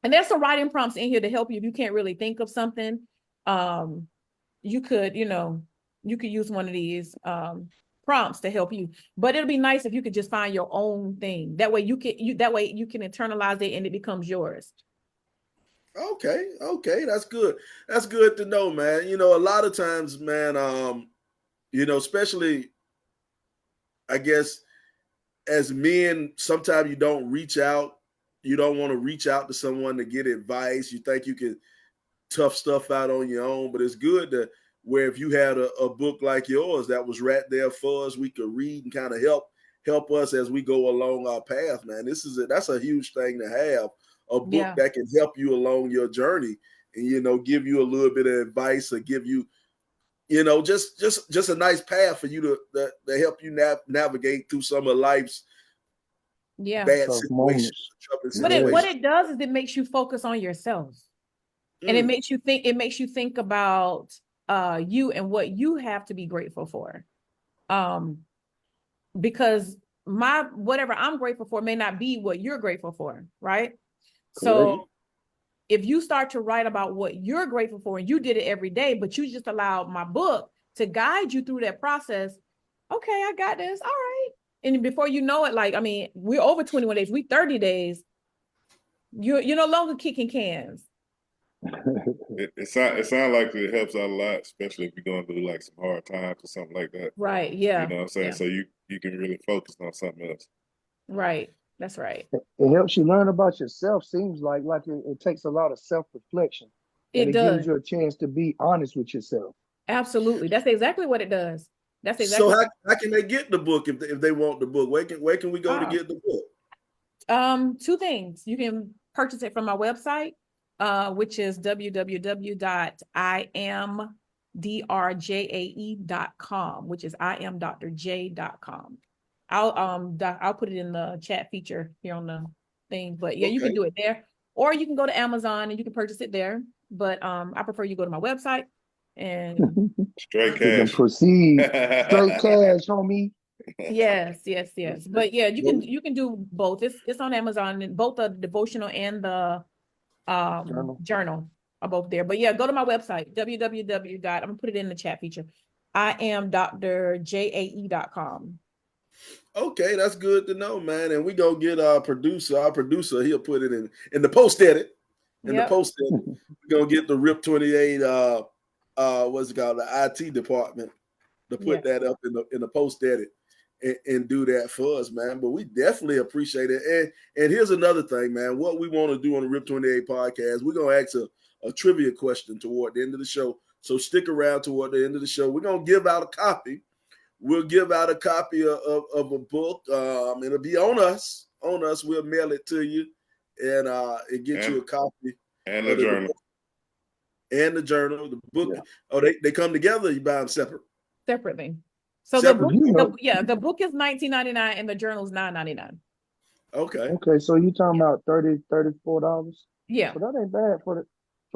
and there's some writing prompts in here to help you if you can't really think of something. You could use one of these prompts to help you. But it'll be nice if you could just find your own thing. That way you can internalize it and it becomes yours. Okay, that's good. That's good to know, man. A lot of times, man, especially, I guess, as men, sometimes you don't reach out. You don't want to reach out to someone to get advice. You think you can tough stuff out on your own, but it's good to where if you had a book like yours that was right there for us, we could read and kind of help us as we go along our path, man. That's a huge thing to have. A book that can help you along your journey and, give you a little bit of advice, or give you, just a nice path for you to help you navigate through some of life's bad situations. What it does is it makes you focus on yourself, and it makes you think about you and what you have to be grateful for. Because whatever I'm grateful for may not be what you're grateful for, right? So if you start to write about what you're grateful for, and you did it every day, but you just allowed my book to guide you through that process. Okay, I got this. All right. And before you know it, we're over 21 days, we 30 days. You're no longer kicking cans. It sounds like it helps out a lot, especially if you're going through like some hard times or something like that. Right. Yeah. You know what I'm saying? Yeah. So you can really focus on something else. Right. That's right. It helps you learn about yourself. Seems like it takes a lot of self-reflection. It gives you a chance to be honest with yourself. Absolutely. That's exactly what it does. That's exactly. So how can they get the book if they want the book? Where can we go to get the book? Two things. You can purchase it from my website, which is www.imdrjae.com, which is imdrj.com. I'll put it in the chat feature here on the thing, but you can do it there, or you can go to Amazon and you can purchase it there. But I prefer you go to my website and straight cash. Proceed straight cash, homie. Yes. But you can do both. It's on Amazon, and both the devotional and the journal are both there. But go to my website, www. I'm gonna put it in the chat feature. imdrjae.com. Okay, that's good to know, man. And we gonna get our producer. He'll put it in the post edit. The post edit, we're gonna get the RIP 28. What's it called? The IT department to put that up in the post edit and do that for us, man. But we definitely appreciate it. And here's another thing, man. What we want to do on the RIP 28 podcast, we're gonna ask a trivia question toward the end of the show. So stick around toward the end of the show. We're going to give out a copy. We'll give out a copy of a book. It'll be on us. On us. We'll mail it to you and get you a copy. And the journal. And the journal. The book. Yeah. Oh, they come together, or you buy them separate? Separately. So the book is $19.99 and the journal is $9.99. Okay, so you talking about $34? Yeah. But that ain't bad for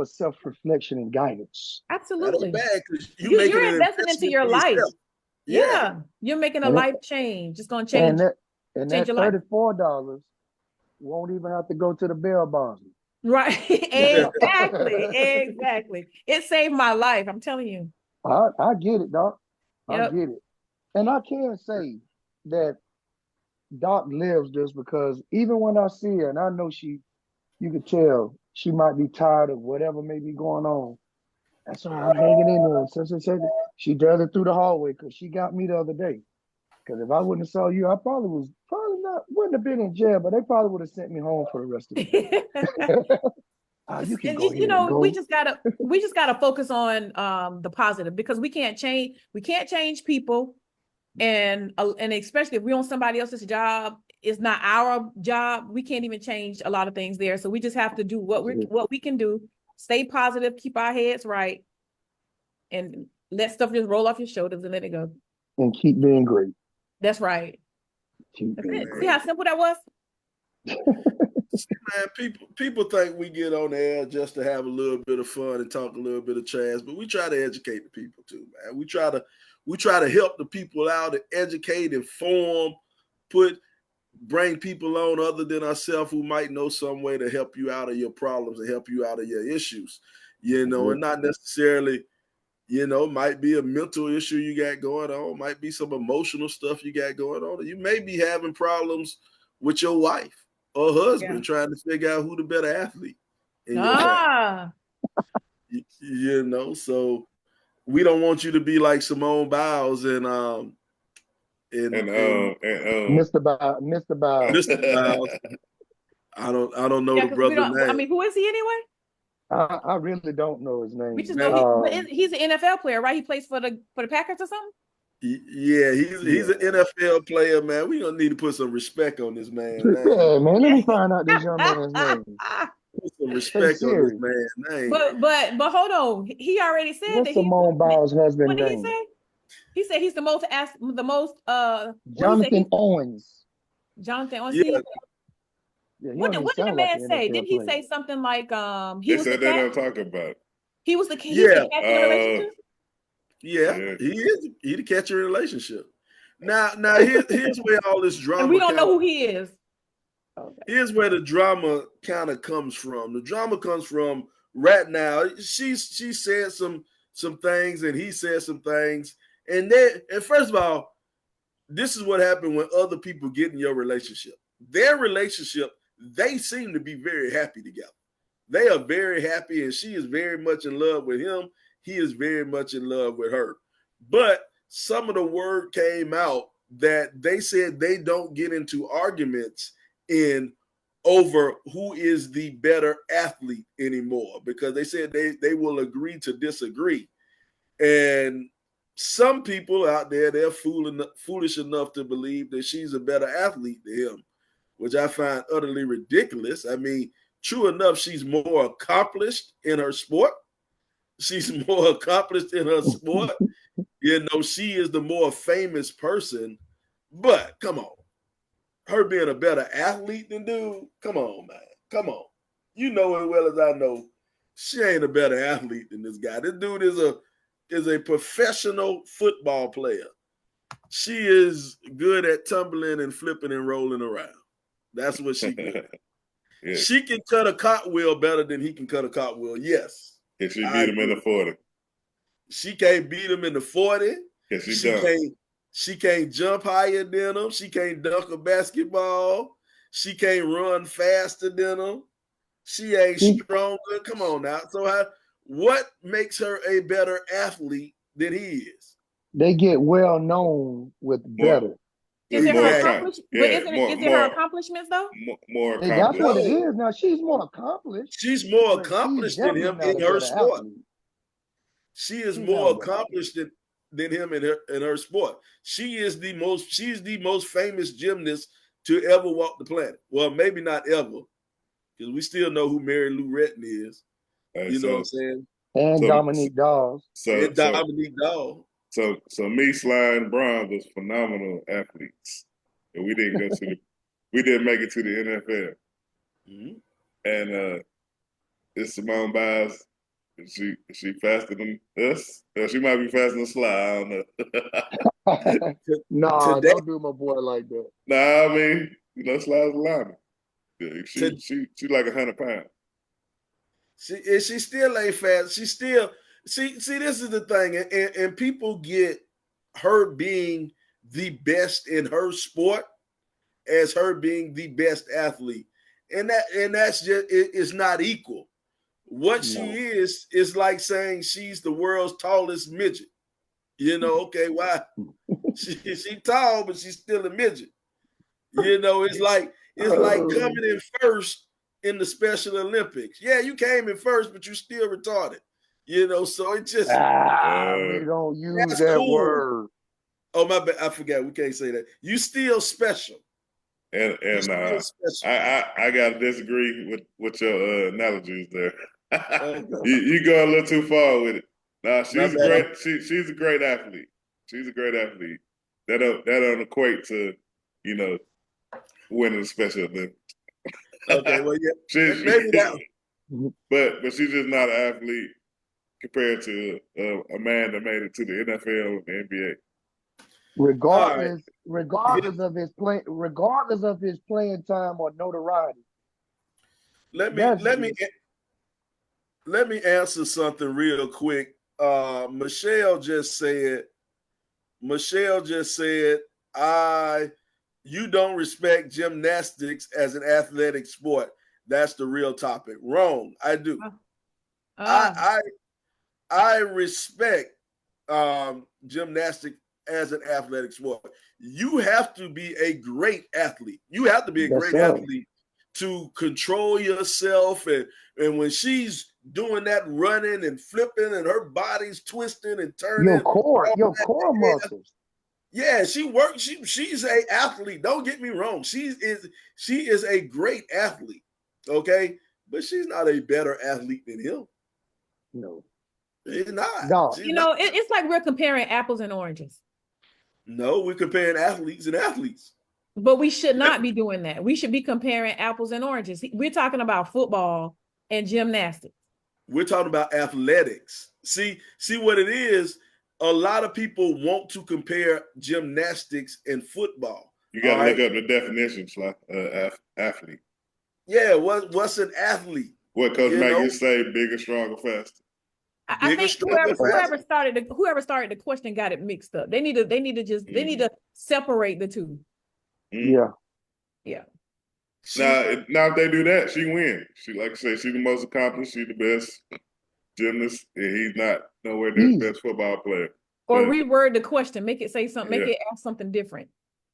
self-reflection and guidance. Absolutely. That ain't bad because you're investing into your life. Yeah. You're making a life change. It's going to change. And that $34 won't even have to go to the bail bondsman. Right. Exactly. It saved my life. I'm telling you. I get it, Doc. Yep. I get it. And I can say that Doc lives this because even when I see her, and I know you could tell she might be tired of whatever may be going on. That's why I'm hanging in there. She does it through the hallway because she got me the other day. Because if I wouldn't have saw you, I wouldn't have been in jail, but they probably would have sent me home for the rest of the day. We just gotta focus on the positive because we can't change people, and especially if we're on somebody else's job, it's not our job. We can't even change a lot of things there. So we just have to do what we can do. Stay positive, keep our heads right, and let stuff just roll off your shoulders and let it go. And keep being great. That's right. See how simple that was? Man, people think we get on the air just to have a little bit of fun and talk a little bit of trash, but we try to educate the people too, man. We try to help the people out and educate, inform, bring people on other than ourselves who might know some way to help you out of your problems and help you out of your issues, and not necessarily, might be a mental issue you got going on, might be some emotional stuff you got going on. You may be having problems with your wife or husband trying to figure out who the better athlete in your family. So we don't want you to be like Simone Biles and Mr. Biles. Mr. Biles. I don't know the brother's name. I mean, who is he anyway? I really don't know his name. We just know he's an NFL player, right? He plays for the Packers or something. Yeah, he's an NFL player, man. We gonna need to put some respect on this man's name. Yeah, man. Let me find out this young man's name. Put some respect on this man's name. But hold on, he already said What's Simone Biles' husband name? What did he say? He said he's the most Jonathan Owens. Jonathan Owens. Yeah. What did the man say? Did he say something like he said they don't talk about it. He was the catch in the relationship? Yeah, he is. He the catcher in a relationship. Now here's where all this drama. And we don't know who he is. Okay. Here's where the drama kind of comes from. The drama comes from right now. She said some things and he said some things. And first of all, this is what happened when other people get in your relationship. Their relationship, they seem to be very happy together. They are very happy, and she is very much in love with him. He is very much in love with her. But some of the word came out that they said they don't get into arguments over who is the better athlete anymore, because they said they will agree to disagree. And some people out there, they're foolish enough to believe that she's a better athlete than him, which I find utterly ridiculous. I mean, true enough, she's more accomplished in her sport. She's more accomplished in her sport. She is the more famous person. But come on. Her being a better athlete than dude, come on, man. Come on. You know as well as I know, she ain't a better athlete than this guy. This dude is a professional football player. She is good at tumbling and flipping and rolling around. That's what she good at. Yeah. She can cut a cartwheel better than he can cut a cartwheel. Yes. Can she beat him in the 40? She can't beat him in the 40. She can't jump higher than him. She can't dunk a basketball. She can't run faster than him. She ain't stronger. Come on now. So what makes her a better athlete than he is? They get well known with better. Is it her accomplishments though? More accomplished. That's what it is. Now she's more accomplished. She's more accomplished than him in her sport. She is She's more not bad. accomplished than him in her sport. She's the most famous gymnast to ever walk the planet. Well, maybe not ever, because we still know who Mary Lou Retton is. Hey, You know what I'm saying? And so Dominique Dawes. And Dominique Dawes. So me, Sly, and Brown was phenomenal athletes, and we didn't make it to the NFL. Mm-hmm. And it's Simone Biles. She faster than us? She might be faster than Sly. I don't know. Nah, Today, don't do my boy like that. Nah, I mean, Sly's a lineman. Yeah, she like 100 pounds. She still ain't fast. She still see. This is the thing, and people get her being the best in her sport as her being the best athlete, and that's just it's not equal. What she is like saying she's the world's tallest midget. You know, okay, why? She tall, but she's still a midget. You know, it's like coming in first in the Special Olympics. Yeah, you came in first, but you still retarded. You know, so it just we don't use that's that cool. word. Oh my bad, I forgot. We can't say that. You still special. And I gotta disagree with your analogies there. You go a little too far with it. Nah, she's a great athlete. She's a great athlete. That don't equate to, winning the Special Olympics. Okay, well, yeah, maybe that. But she's just not an athlete compared to a man that made it to the NFL and the NBA. Regardless of his playing time or notoriety. Let me answer something real quick. Michelle just said, you don't respect gymnastics as an athletic sport. That's the real topic. Wrong. I do. I respect gymnastics as an athletic sport. You have to be a great athlete. You have to be a great athlete to control yourself. And when she's doing that running and flipping and her body's twisting and turning. Your core muscles. Yeah, she works. She's a athlete. Don't get me wrong. She is a great athlete. Okay, but she's not a better athlete than him. No, she's not. No. It's like we're comparing apples and oranges. No, we're comparing athletes and athletes. But we should not be doing that. We should be comparing apples and oranges. We're talking about football and gymnastics. We're talking about athletics. See what it is. A lot of people want to compare gymnastics and football. You got to look up the definitions, like athlete. Yeah, what's an athlete? What Coach Mack used to say, bigger, stronger, faster. I think whoever started the question got it mixed up. They need to separate the two. Yeah. Now if they do that, she wins. She, like I say, she's the most accomplished. She's the best gymnast, and he's not nowhere near the best football player. Or reword the question, make it say something, make it ask something different.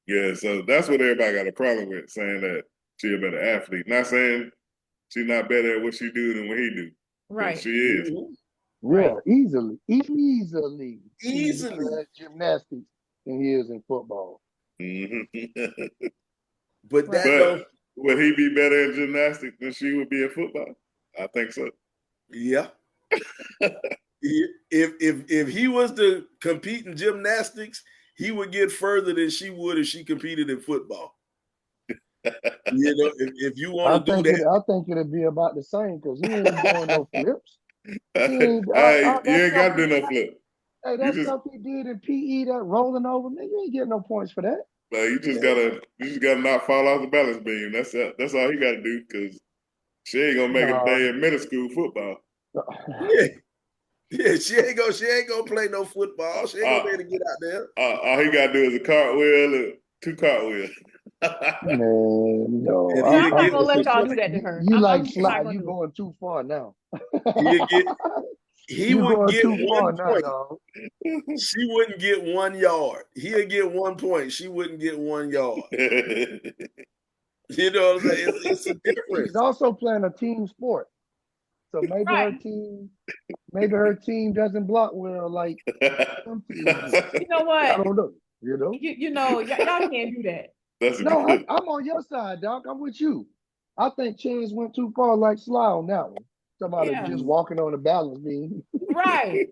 Yeah, so that's what everybody got a problem with, saying that she's a better athlete. Not saying she's not better at what she do than what he do. Right. She is. Yeah, easily gymnastics than he is in football. But would he be better in gymnastics than she would be in football? I think so. Yeah. If he was to compete in gymnastics, he would get further than she would if she competed in football. If you want to do that, I think it'd be about the same because he ain't doing no flips. You ain't got to do no flip. Hey, that stuff he did in PE, that rolling over, man, you ain't getting no points for that. You just gotta not fall off the balance beam. That's all he got to do, because she ain't gonna make a day in middle school football. Yeah, she ain't gonna play no football. She ain't gonna be able to get out there. All he gotta do is a cartwheel and 2 cartweels. Man, no. I'm not gonna let y'all do that to her. You slide, you going too far now. He would get 1 point. She wouldn't get 1 yard. He'd get 1 point. She wouldn't get 1 yard. You know what I'm saying? It's a difference. He's also playing a team sport. So maybe Right. her team doesn't block well like some teams do. You know I what? don't know. You know? You know, y'all can't do that. That's a No, good. I'm on your side, Doc. I'm with you. I think Chance went too far like Sly on that one. Somebody Yeah. just walking on a balance beam. Right.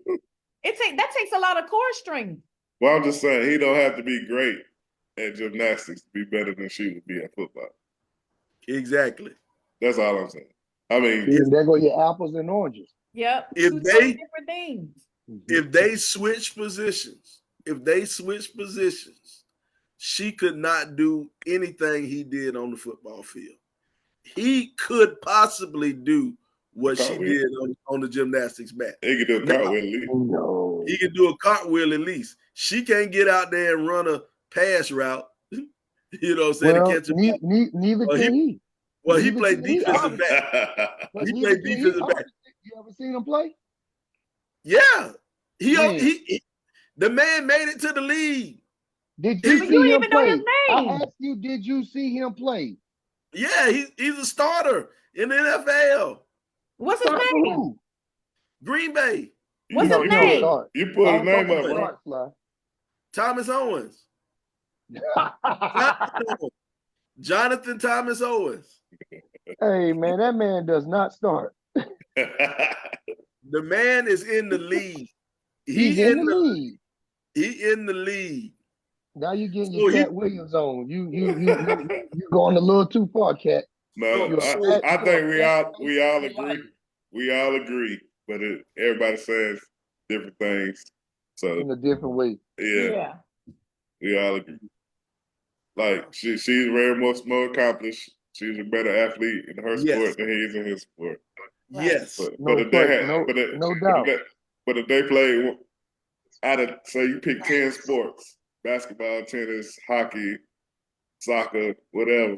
That takes a lot of core strength. Well, I'm just saying he don't have to be great at gymnastics to be better than she would be at football. Exactly. That's all I'm saying. I mean, And there go your apples and oranges. Yep. If Two they- totally different things. If they switch positions, she could not do anything he did on the football field. He could possibly do what she Cartwheel. did on the gymnastics mat. he could do a Now, cartwheel at least. No. he can do a cartwheel at least. She can't get out there and run a pass route. You know what I'm saying? Well, To catch a ball. neither Well, can he. Well, he Neither played can he. defensive back. But He neither played can he. defensive back. You ever seen him play? Yeah. When? The man made it to the league. Did But you But see you don't him even know play? his name. I asked you, did you see him play? Yeah, he's a starter in the NFL. What's his Start for name? who? Green Bay. What's No, his he don't name? start. You put I his don't talk name up, about bro. start, Sly. Thomas Owens. Jonathan Thomas Owens. Hey, man, that man does not start. The man is in the league. He's in the league. He in the league. Now you getting So your he- Katt Williams on. You going a little too far, Kat. No, You're I think we all agree. right. We all agree, but everybody says different things. So In a different way. yeah, we all agree. Like she's very much more accomplished. She's a better athlete in her sport than he is in his sport. Yes. But if they had, No doubt. But if they played out of, say you pick 10 sports, basketball, tennis, hockey, soccer, whatever,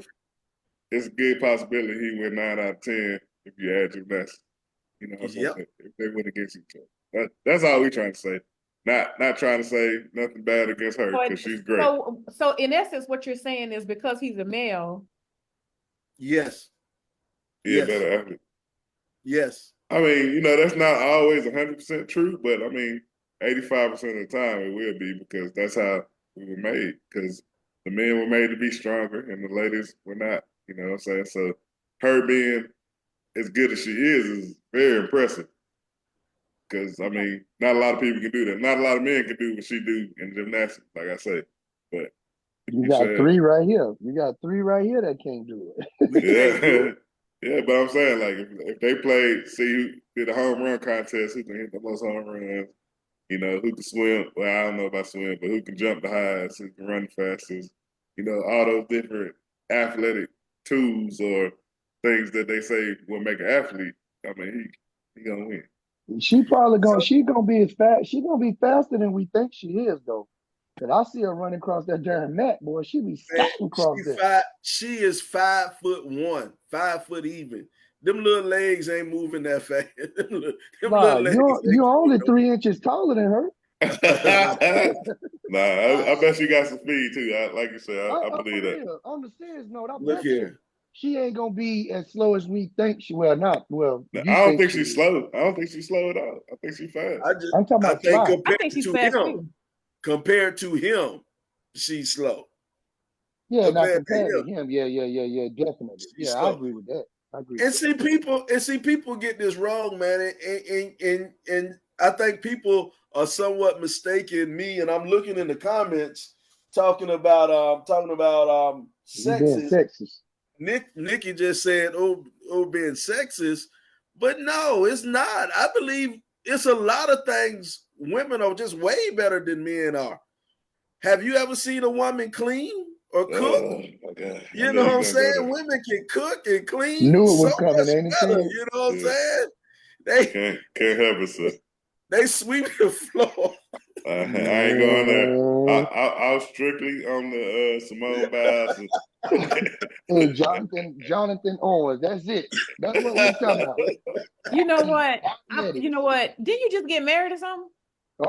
it's a good possibility he win 9 out of 10 if you add gymnastics. You know what I'm saying? If they win against each other. That's all we trying to say. Not trying to say nothing bad against her because she's great. So in essence, what you're saying is because he's a male. Yes. Yeah, better athlete. Yes. I mean, that's not always 100% true, but I mean, 85% of the time it will be because that's how we were made. Because the men were made to be stronger and the ladies were not. You know what I'm saying? So her being as good as she is very impressive. Because I mean, not a lot of people can do that. Not a lot of men can do what she do in gymnastics, like I say. But you got 3 right here. You got 3 right here that can't do it. Yeah, but I'm saying, like, if they played, see who did a home run contest, who can hit the most home runs, who can swim, well, I don't know about swim, but who can jump the highest, who can run the fastest, all those different athletic tools or things that they say will make an athlete, I mean, he gonna win. She probably gonna be as fast. She gonna be faster than we think she is, though. Cause I see her running across that damn mat, boy. She be scatting across that. She is 5'1", 5 foot even. Them little legs ain't moving that fast. You're only 3 inches taller than her. Nah, I bet she got some speed too. Like you said, I believe that. Real. On the serious note, I Look bet here. she ain't gonna be as slow as we think she will. Not well. I don't think she's slow. I don't think she's slow at all. I think she's fast. I'm talking about slow. I think she's fast too. Compared to him, she's slow. Yeah, compared to him. Yeah, definitely. She's slow. I agree with that. See, people get this wrong, man, and I think people are somewhat mistaken me, and I'm looking in the comments talking about sexist. Nikki just said, being sexist, but no, it's not. I believe it's a lot of things. Women are just way better than men are. Have you ever seen a woman clean or cook? Oh my God. You know what I'm saying? Women can cook and clean. Knew it was so coming, much ain't it? better, you know what I'm saying? They can't help it, sir. They sweep the floor. I ain't going there. I was strictly on the Simone Biles. Hey, Jonathan Owens. That's it. That's what we're talking about. You know what? Didn't you just get married or something?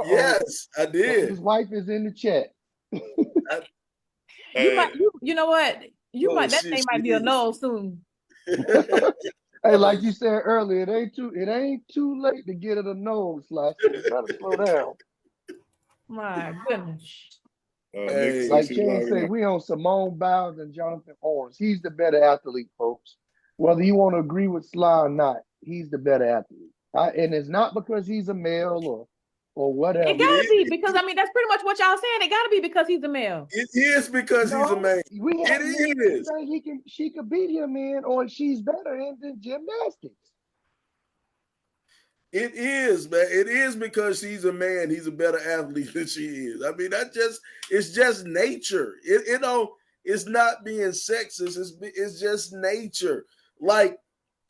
Yes, I did. His wife is in the chat. You know what? That thing might be annulled soon. Hey, like you said earlier, it ain't too late to get it a nose slice. So you better slow down. My goodness. Nick Hey. said Like she Ken logging said, out. we on Simone Biles and Jonathan Owens. He's the better athlete, folks. Whether you want to agree with Sly or not, he's the better athlete. And it's not because he's a male or It whatever. gotta be because I mean that's pretty much what y'all saying. It gotta be because he's a male. It is because he's a No, man. we have men It that is. say she could beat him in, or she's better in than gymnastics. It is, man. It is because he's a man. He's a better athlete than she is. I mean, it's just nature. It's not being sexist. It's just nature. Like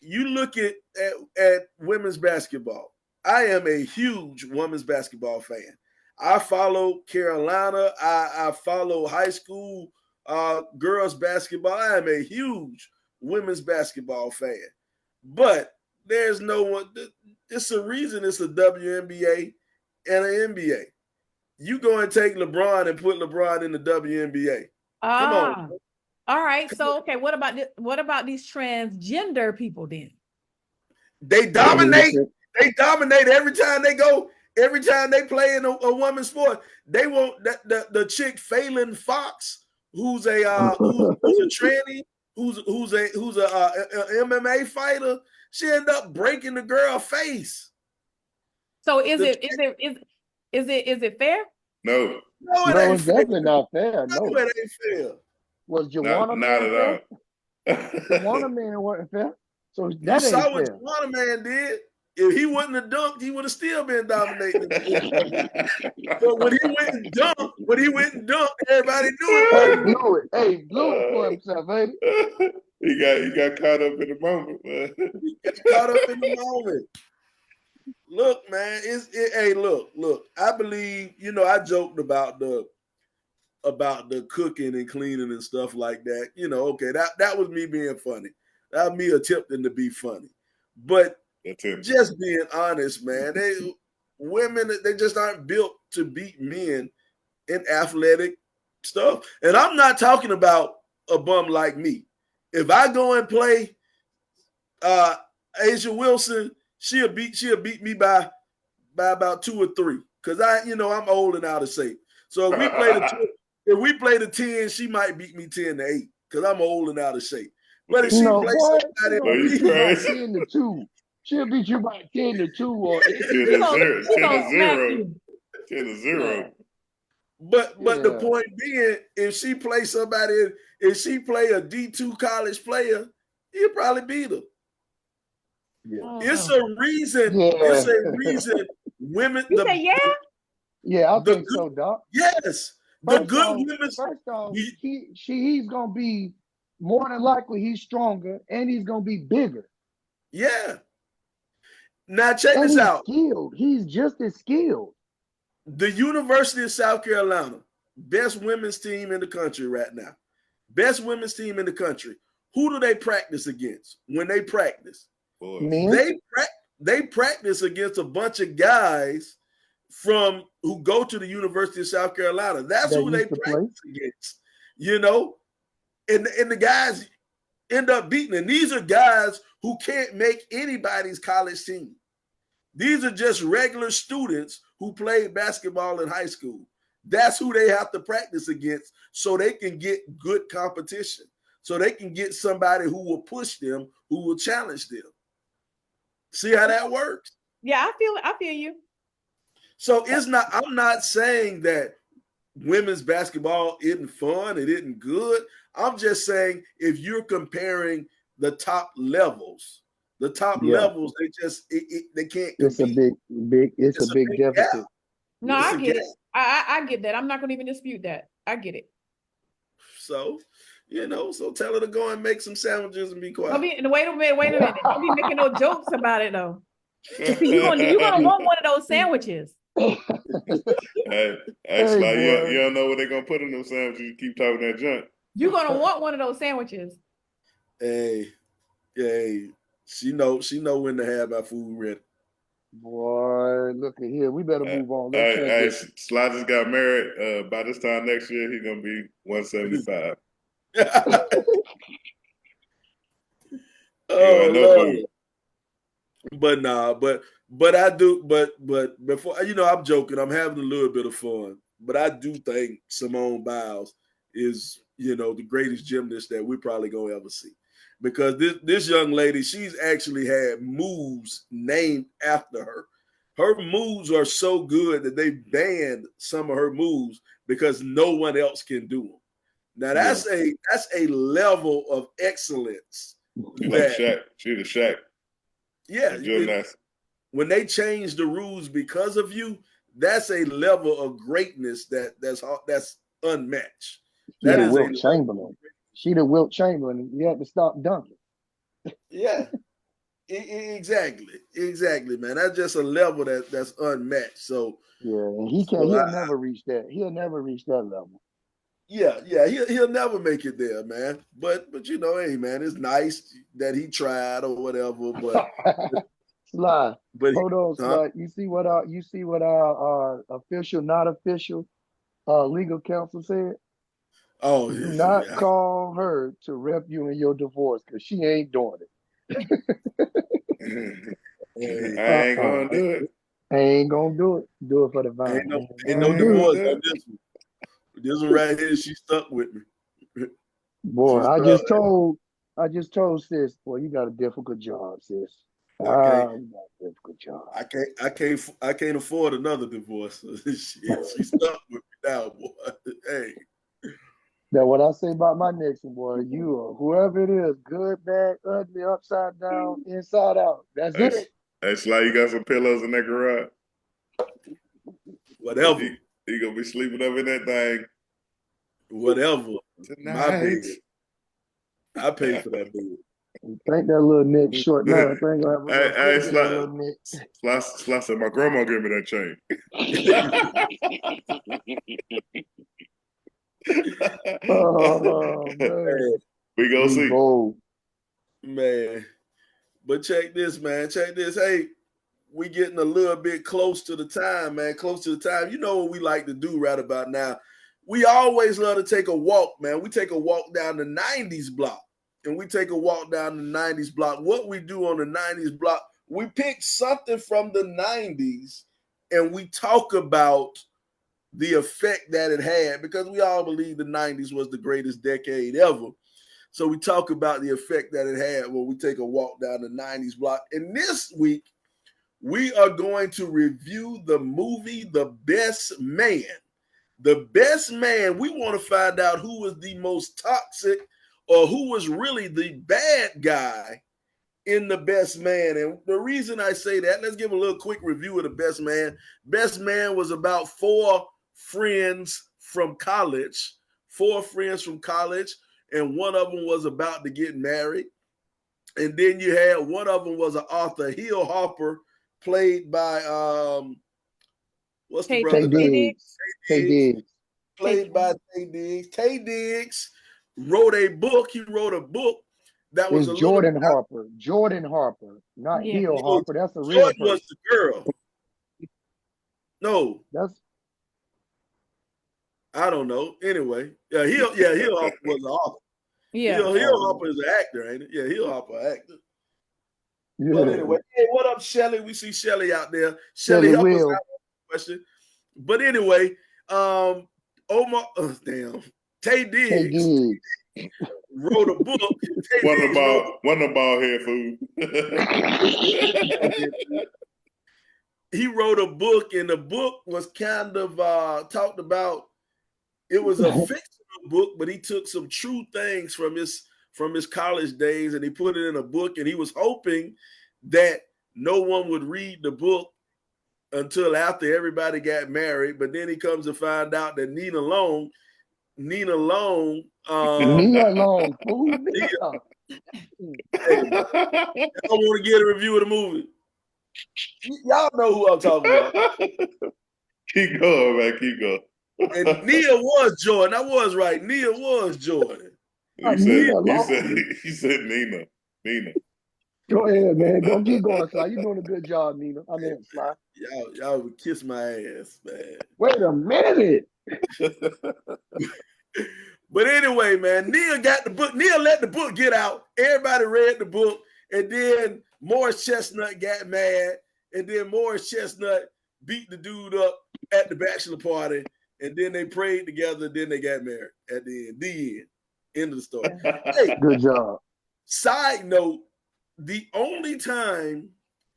you look at women's basketball. I am a huge women's basketball fan. I follow Carolina. I follow high school girls basketball. I am a huge women's basketball fan. But there's no one. It's a reason it's a WNBA and an NBA. You go and take LeBron and put LeBron in the WNBA. Come on. All right. So okay, what about these transgender people then? They dominate. They dominate every time they go. Every time they play in a women's sport, they want the chick Phelan Fox, who's a tranny, who's a MMA fighter. She ended up breaking the girl's face. So is it fair? No. No, it No, ain't it's fair. definitely not fair. No, No. it ain't fair. Was Joanna Not man at fair? all. Joanna man wasn't fair. So You that saw ain't what fair. Juana Man did. If he wouldn't have dunked, he would have still been dominating. But when he went and dunked, everybody knew it Hey, wasn't. blew it. Hey, blew it for himself, ain't it? He got caught up in the moment, man. He got caught up in the moment. Look, man, hey, look. I believe, I joked about the cooking and cleaning and stuff like that. Okay, that was me being funny. That was me attempting to be funny. But just being honest, man, women just aren't built to beat men in athletic stuff. And I'm not talking about a bum like me. If I go and play Asia Wilson, she'll beat me by about 2 or 3. Because I'm old and out of shape. So if we play the 10, she might beat me 10-8 because I'm old and out of shape. But if she plays somebody, beat you by 10-2. She'll beat you by 10-2 or 10-0. 10-0. But the point being, if she plays somebody, if she play a D2 college player, he'll probably beat her. Yeah. It's a reason. Yeah. It's a reason women. You say yeah? Yeah, I think so, Doc. Yes. First off, he's gonna be more than likely he's stronger and he's gonna be bigger. Yeah. Now check this out. Skilled. He's just as skilled. The University of South Carolina, best women's team in the country right now. Best women's team in the country. Who do they practice against when they practice? Men? They practice against a bunch of guys who go to the University of South Carolina. That's who they practice against. And the guys end up beating them. These are guys who can't make anybody's college team. These are just regular students who played basketball in high school. That's who they have to practice against so they can get good competition, so they can get somebody who will push them, who will challenge them. See how that works? Yeah, I feel you. So I'm not saying that women's basketball isn't fun, it isn't good. I'm just saying if you're comparing the top levels, they can't compete. It's a big deficit. Gap. No, I get it. I get that. I'm not going to even dispute that. I get it. So, so tell her to go and make some sandwiches and be quiet. Wait a minute. Don't be making no jokes about it though. You're gonna want one of those sandwiches. Hey, Sly, you don't know what they're gonna put in those sandwiches. You keep talking that junk. You're gonna want one of those sandwiches. Hey, she know when to have our food ready. Boy, look at here. We better move on. Hey, Sly just got married. By this time next year, he's gonna be 175. You got no Lord. food. But nah, but I do, but before, I'm joking. I'm having a little bit of fun, but I do think Simone Biles is, the greatest gymnast that we're probably gonna ever see, because this young lady, she's actually had moves named after her. Her moves are so good that they banned some of her moves because no one else can do them. Now that's a level of excellence She like that, Shaq. She the Shaq yeah, of gymnastics. when they change the rules because of you, that's a level of greatness that's unmatched. She That the is a Wilt Chamberlain. She the Wilt Chamberlain. You had to stop dunking. yeah, exactly, man. That's just a level that's unmatched. So Yeah, and he can't. so He'll never reach that. He'll never reach that level. yeah, he'll never make it there, man. But hey, man, it's nice that he tried or whatever. But Sly, but hold on, huh? Sly. You see what our official, not official, legal counsel said? Oh Do not yeah. call her to rep you in your divorce because she ain't doing I it. ain't gonna do it. Ain't gonna do it. Do it for the Ain't vine. no Ain't ain't no gonna do it. divorce on this one. This one right here, she stuck with me. Boy, She stuck. I just told sis, boy, you got a difficult job, sis. I can't. You got a difficult job. I can't afford another divorce. Shit, she stuck with me now, boy. Hey, Now, what I say about my next one, boy, you are whoever it is, good, bad, ugly, upside down, inside out. That's Hey, it. hey, Sly, you got some pillows in that garage? whatever, You gonna be sleeping up in that thing whatever. My bed. tonight. I pay for that bed. You think that little neck short now. I think I'm gonna have a little Hey, crack in that little neck. Sly said, my grandma gave me that chain. Oh man, We gonna he see. bold. Man, but check this, man. Check this. Hey, we getting a little bit close to the time, man. Close to the time. You know what we like to do right about now. We always love to take a walk, man. We take a walk down the 90s block. And we take a walk down the 90s block. What we do on the 90s block, we pick something from the 90s and we talk about the effect that it had, because we all believe the 90s was the greatest decade ever. So we talk about the effect that it had when we take a walk down the 90s block. And this week, we are going to review the movie The Best Man. The Best Man, we want to find out who was the most toxic or who was really the bad guy in The Best Man. And the reason I say that, let's give a little quick review of The Best Man. Best Man was about four friends from college, and one of them was about to get married. And then you had one of them was an author, Hill Harper, played by what's the Tay brother name? Diggs. Tay Diggs. Played by Tay Diggs. Tay Diggs wrote a book. He wrote a book that was It's a little. Jordan Harper. Jordan Harper, not Yeah. Hill No, Harper. That's a real Jordan was person. the girl. No, That's I don't know. Anyway, Hill Harper was the author. Yeah. Hill Harper is an actor, ain't it? Yeah, Hill Harper actor. But yeah. anyway, hey, what up, Shelly? We see Shelly out there. Shelly, Shelly help us out Will. with the question. But anyway, Omar, Tay Tay Diggs Diggs. wrote a book. Tay One Diggs wrote the ball head food. he wrote a book, and the book was kind of talked about. It was a fictional book, but he took some true things from his college days and he put it in a book. And he was hoping that no one would read the book until after everybody got married. But then he comes to find out that Nina Long, Leave alone, fool. Hey, I want to get a review of the movie. Y'all know who I'm talking about. Keep going, man. Keep going. And Nia was Jordan. I was right. Nia was Jordan. You said Nina. Nina. Go ahead, man. Go keep going, Sly. You're doing a good job, Nina. I mean, Sly. Y'all would kiss my ass, man. Wait a minute. But anyway, man, Neil got the book. Neil let the book get out. Everybody read the book. And then Morris Chestnut got mad, and then Morris Chestnut beat the dude up at the bachelor party, and then they prayed together, then they got married at the end. The end of the story. Hey, Good job. side note, the only time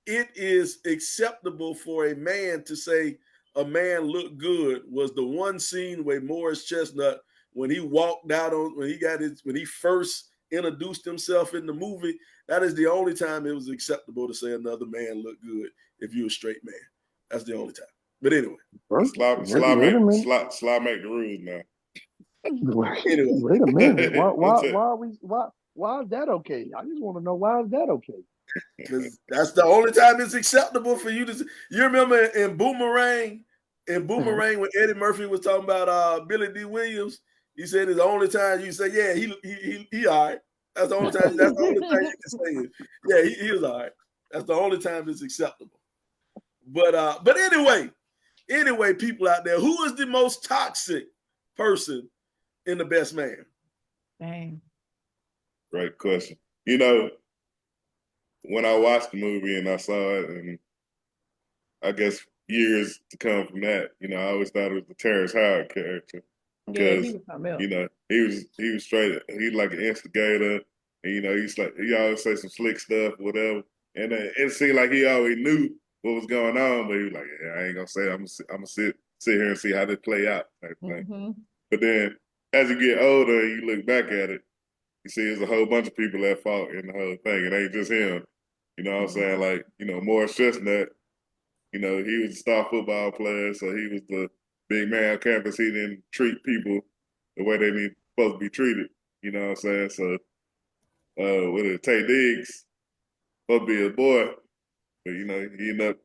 it is acceptable for a man to say a man looked good was the one scene where Morris Chestnut, when he walked out on, when he first introduced himself in the movie, that is the only time it was acceptable to say another man looked good if you're a straight man. That's the only time. But anyway. Sly make the rules now. Anyway. Wait a minute. Why is that okay? I just want to know, why is that okay? Because that's the only time it's acceptable for you to. You remember in Boomerang, when Eddie Murphy was talking about Billy D. Williams, he said it's the only time you say, yeah, he all right. That's the only time. That's the only time you can say it. Yeah, he was all right. That's the only time it's acceptable. But anyway, people out there, who is the most toxic person in The Best Man? Dang. Great question. You know, when I watched the movie and I saw it, and I guess years to come from that, you know, I always thought it was the Terrence Howard character. Yeah, he was something else. You know, he was straight. He's like an instigator, and you know, he always say some slick stuff, whatever. And it seemed like he always knew what was going on, but he was like, "Yeah, I ain't gonna say it. I'm gonna sit here and see how this play out." Type thing. Mm-hmm. But then, as you get older, and you look back at it, you see there's a whole bunch of people at fault in the whole thing. It ain't just him. You know what I'm saying? Like, you know, Morris Chestnut, you know, he was a star football player, so he was the big man on campus. He didn't treat people the way they need supposed to be treated. You know what I'm saying? So, with it, Tay Diggs, supposed to be a boy, but you know, he ended up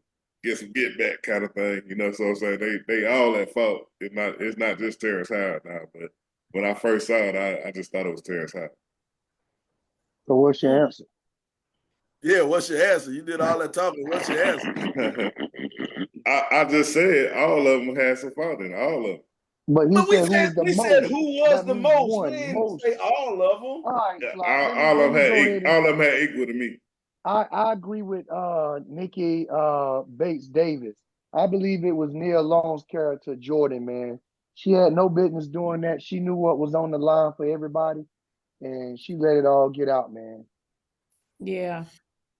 get some get back kind of thing. You know, so I'm saying they all at fault. It's not just Terrence Howard now, but when I first saw it, I just thought it was Terrence Howard. So what's your answer? Yeah, what's your answer? You did all that talking. What's your answer? I just said all of them had some fault in it, all of them. But we said who was the most. One, we didn't say all of them. All right, all of them had equal to me. I agree with Nikki Bates Davis. I believe it was Nia Long's character, Jordan, man. She had no business doing that. She knew what was on the line for everybody, and she let it all get out, man. Yeah.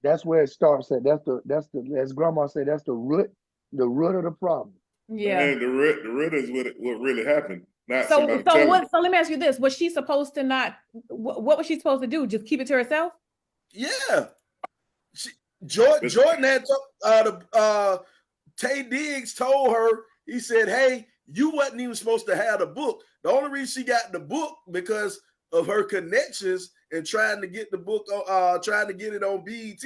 That's where it starts at. That's the as grandma said, that's the root of the problem. Yeah. And the root is what really happened. Not so let me ask you this. Was she supposed to not what was she supposed to do? Just keep it to herself? Yeah. Jordan had Tay Diggs told her, he said, hey, you wasn't even supposed to have the book. The only reason she got the book because of her connections and trying to get the book, trying to get it on BET,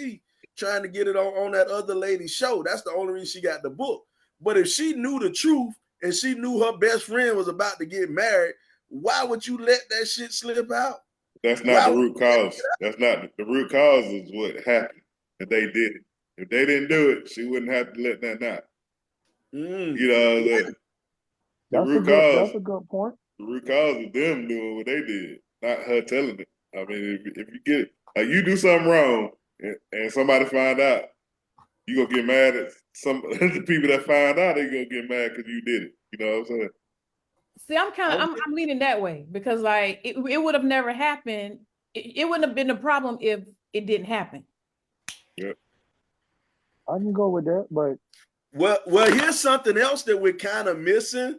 trying to get it on that other lady's show. That's the only reason she got the book. But if she knew the truth and she knew her best friend was about to get married, why would you let that shit slip out? That's not the root cause. That's not the root cause is what happened. If they did it. If they didn't do it, she wouldn't have to let that out. You know, that's a good point. The root cause is them doing what they did, not her telling it. I mean, if you get it, like you do something wrong and somebody find out, you gonna get mad at some the people that find out. They gonna get mad because you did it. You know what I'm saying? See, I'm leaning that way because like it would have never happened. It wouldn't have been a problem if it didn't happen. Yeah, I can go with that, but well, here's something else that we're kind of missing.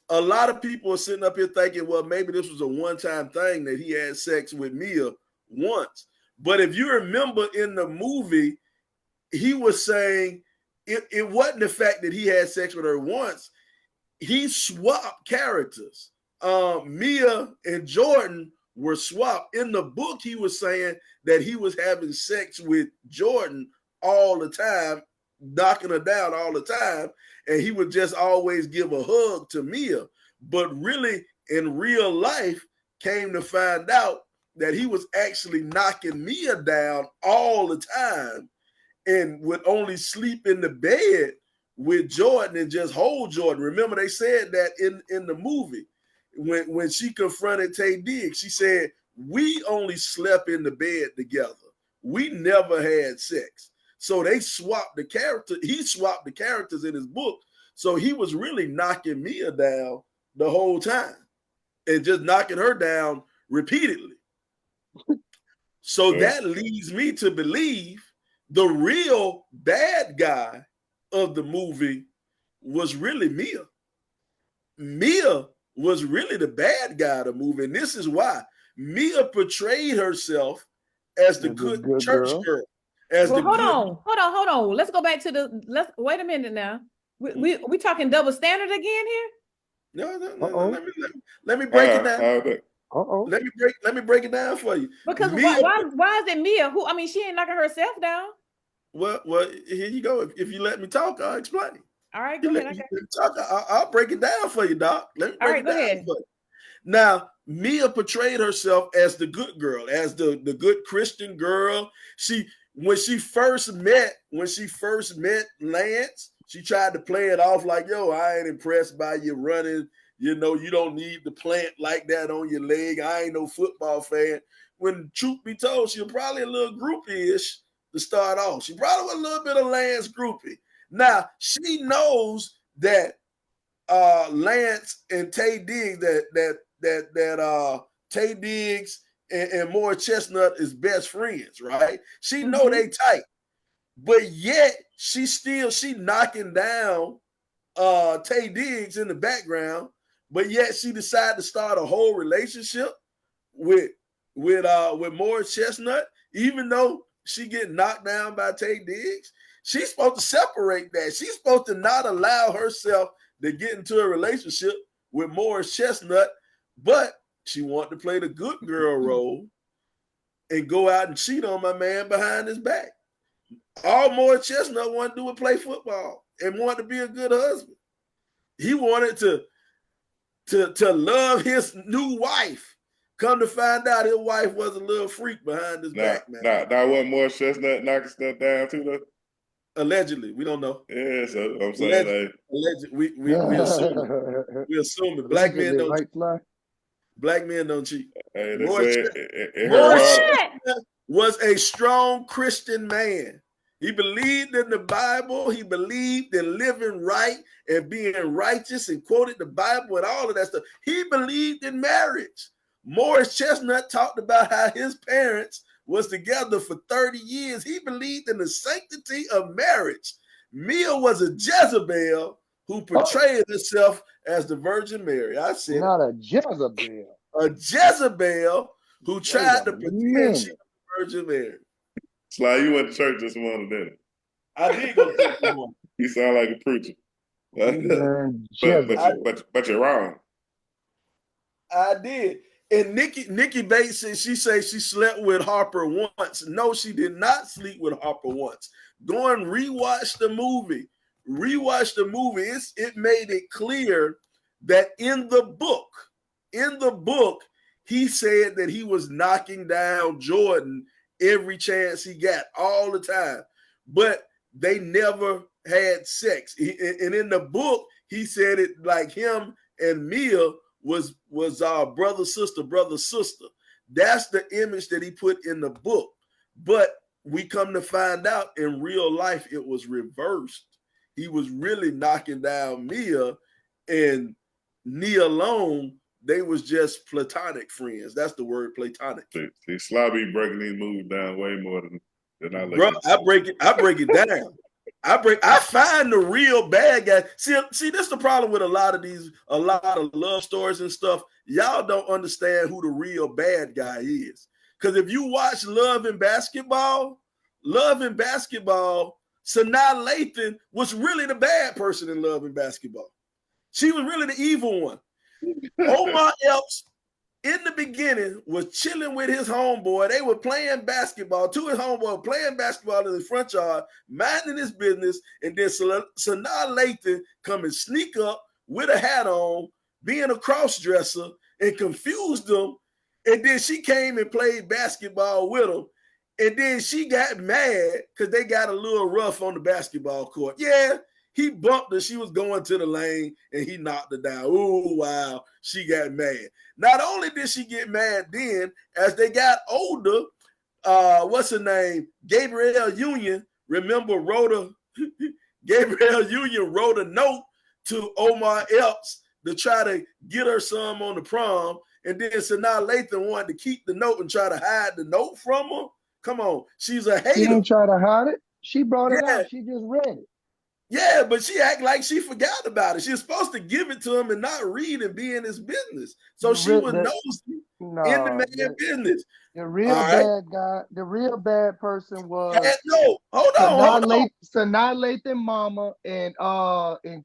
A lot of people are sitting up here thinking, well, maybe this was a one-time thing that he had sex with Mia once. But if you remember in the movie, he was saying it wasn't the fact that he had sex with her once. He swapped characters. Mia and Jordan were swapped. In the book, he was saying that he was having sex with Jordan all the time, knocking her down all the time, and he would just always give a hug to Mia. But really, in real life, came to find out that he was actually knocking Mia down all the time and would only sleep in the bed with Jordan and just hold Jordan. Remember, they said that in the movie when she confronted Tay Diggs, she said, we only slept in the bed together. we never had sex. So they swapped the character. He swapped the characters in his book. So he was really knocking Mia down the whole time and just knocking her down repeatedly. So that leads me to believe the real bad guy of the movie was really Mia. Mia was really the bad guy of the movie. And this is why Mia portrayed herself as the good church girl. Hold on. Let's go back to wait a minute now. We talking double standard again here? No. Let me break it down. Let me break it down for you. Because why is it Mia? Who? I mean, she ain't knocking herself down. Well, here you go. If you let me talk, I'll explain. All right, go ahead. I'll break it down for you, Doc. Let me break it down for you. Now, Mia portrayed herself as the good girl, as the good Christian girl. When she first met Lance, she tried to play it off like, yo, I ain't impressed by you running. You know, you don't need the plant like that on your leg. I ain't no football fan. When truth be told, she was probably a little groupie-ish to start off. She probably was a little bit of Lance groupie. Now, she knows that Lance and Tay Diggs, that Tay Diggs and Morris Chestnut is best friends, right? She know they tight. But yet she knocking down Tay Diggs in the background, but yet she decided to start a whole relationship with Morris Chestnut, even though she get knocked down by Tay Diggs. She's supposed to separate that. She's supposed to not allow herself to get into a relationship with Morris Chestnut, but she wanted to play the good girl role and go out and cheat on my man behind his back. All Morris Chestnut wanted to do was play football and wanted to be a good husband. He wanted to love his new wife. Come to find out, his wife was a little freak behind his back, man. That wasn't Morris Chestnut knocking stuff down too, though? Allegedly, we don't know. Yeah, so I'm saying allegedly, we assume it. We assume it. Black men don't cheat. Black men don't cheat. Hey, Morris was a strong Christian man. He believed in the Bible. He believed in living right and being righteous and quoted the Bible and all of that stuff. He believed in marriage. Morris Chestnut talked about how his parents was together for 30 years. He believed in the sanctity of marriage. Mia was a Jezebel who portrayed herself as the Virgin Mary. I said, not a Jezebel. A Jezebel who tried to pretend she was the Virgin Mary. Sly, you went to church this morning, didn't you? I did go to church this morning. You sound like a preacher. But you're wrong. I did. And Nikki Bates said she slept with Harper once. No, she did not sleep with Harper once. Go and rewatch the movie. It made it clear that in the book, he said that he was knocking down Jordan every chance he got, all the time. But they never had sex. And in the book, he said it like him and Mia was brother, sister. That's the image that he put in the book. But we come to find out in real life, it was reversed. He was really knocking down Mia, and Nia alone, they was just platonic friends. That's the word, platonic. See, Slobby breaking these movies down way more than I like. Bro, I break it down. I find the real bad guy. See, this is the problem with a lot of love stories and stuff. Y'all don't understand who the real bad guy is. Because if you watch Love and Basketball, Sanaa Lathan was really the bad person in Love and Basketball. She was really the evil one. Omar Epps, in the beginning, was chilling with his homeboy. They were playing basketball. Two of his homeboys playing basketball in the front yard, minding his business, and then Sanaa Lathan come and sneak up with a hat on, being a cross-dresser, and confused them. And then she came and played basketball with them. And then she got mad because they got a little rough on the basketball court. Yeah, he bumped her. She was going to the lane, and he knocked her down. Ooh, wow. She got mad. Not only did she get mad then, as they got older, what's her name? Gabrielle Union, remember, Gabrielle Union wrote a note to Omar Epps to try to get her son on the prom. And then Sanaa Lathan wanted to keep the note and try to hide the note from her. Come on. She's a hater. She didn't try to hide it. She brought it Yeah. out. She just read it. Yeah, but she act like she forgot about it. She was supposed to give it to him and not read and be in his business. So she was nosy in the man's business. The real bad guy, the real bad person was no. Hold on. Sanaa Lathan mama and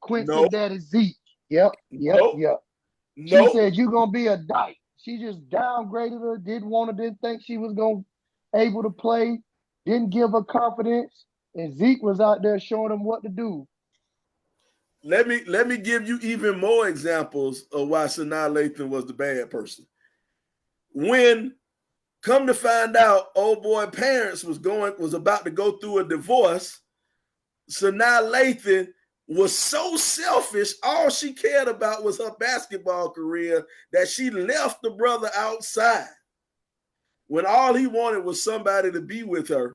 Quincy No. daddy Zeke. Yep. She said you gonna be a dyke. She just downgraded her, didn't think she was gonna able to play, didn't give her confidence, and Zeke was out there showing him what to do. Let me give you even more examples of why Sanaa Lathan was the bad person. When come to find out, old boy parents was about to go through a divorce, Sanaa Lathan was so selfish. All she cared about was her basketball career that she left the brother outside when all he wanted was somebody to be with her.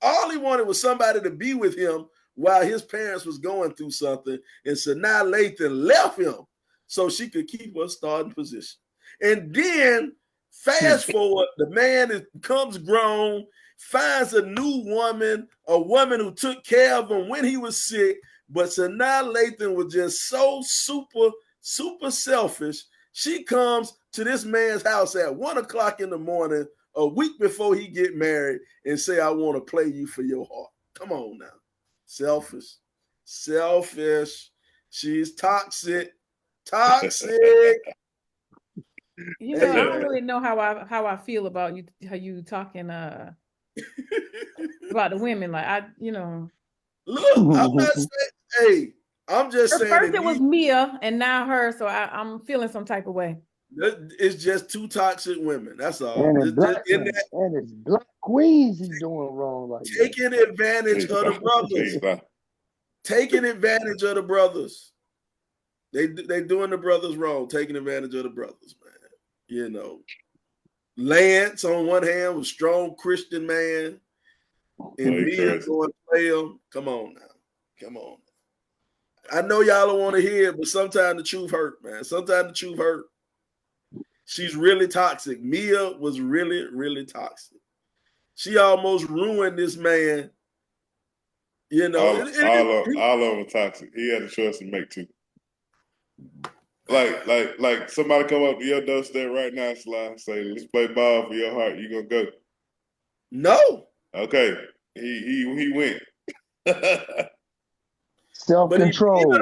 All he wanted was somebody to be with him while his parents was going through something. And Sanaa Lathan left him so she could keep her starting position. And then fast forward, the man becomes grown, finds a new woman, a woman who took care of him when he was sick. But Sanaa Lathan was just so super selfish. She comes to this man's house at 1 o'clock in the morning, a week before he get married, and say, I want to play you for your heart. Come on now. Selfish. She's toxic. You know, I don't really know how I feel about you, how you talking about the women. Like Look, I'm not saying, I'm just saying. First it was Mia and now her, so I'm feeling some type of way. It's just two toxic women. That's all. And it's black queens he's doing wrong, like taking advantage of the brothers. Taking advantage of the brothers. They doing the brothers wrong, taking advantage of the brothers, man. You know, Lance on one hand was strong Christian man, and Mia going to play him. Come on now. I know y'all don't want to hear it, but sometimes the truth hurt, man. Sometimes the truth hurt. She's really toxic. Mia was really, really toxic. She almost ruined this man. You know, all of them toxic. He had a choice to make too. Like somebody come up to your doorstep right now, Sly, say, let's play ball for your heart. You gonna go? No. Okay. He went. Self-control.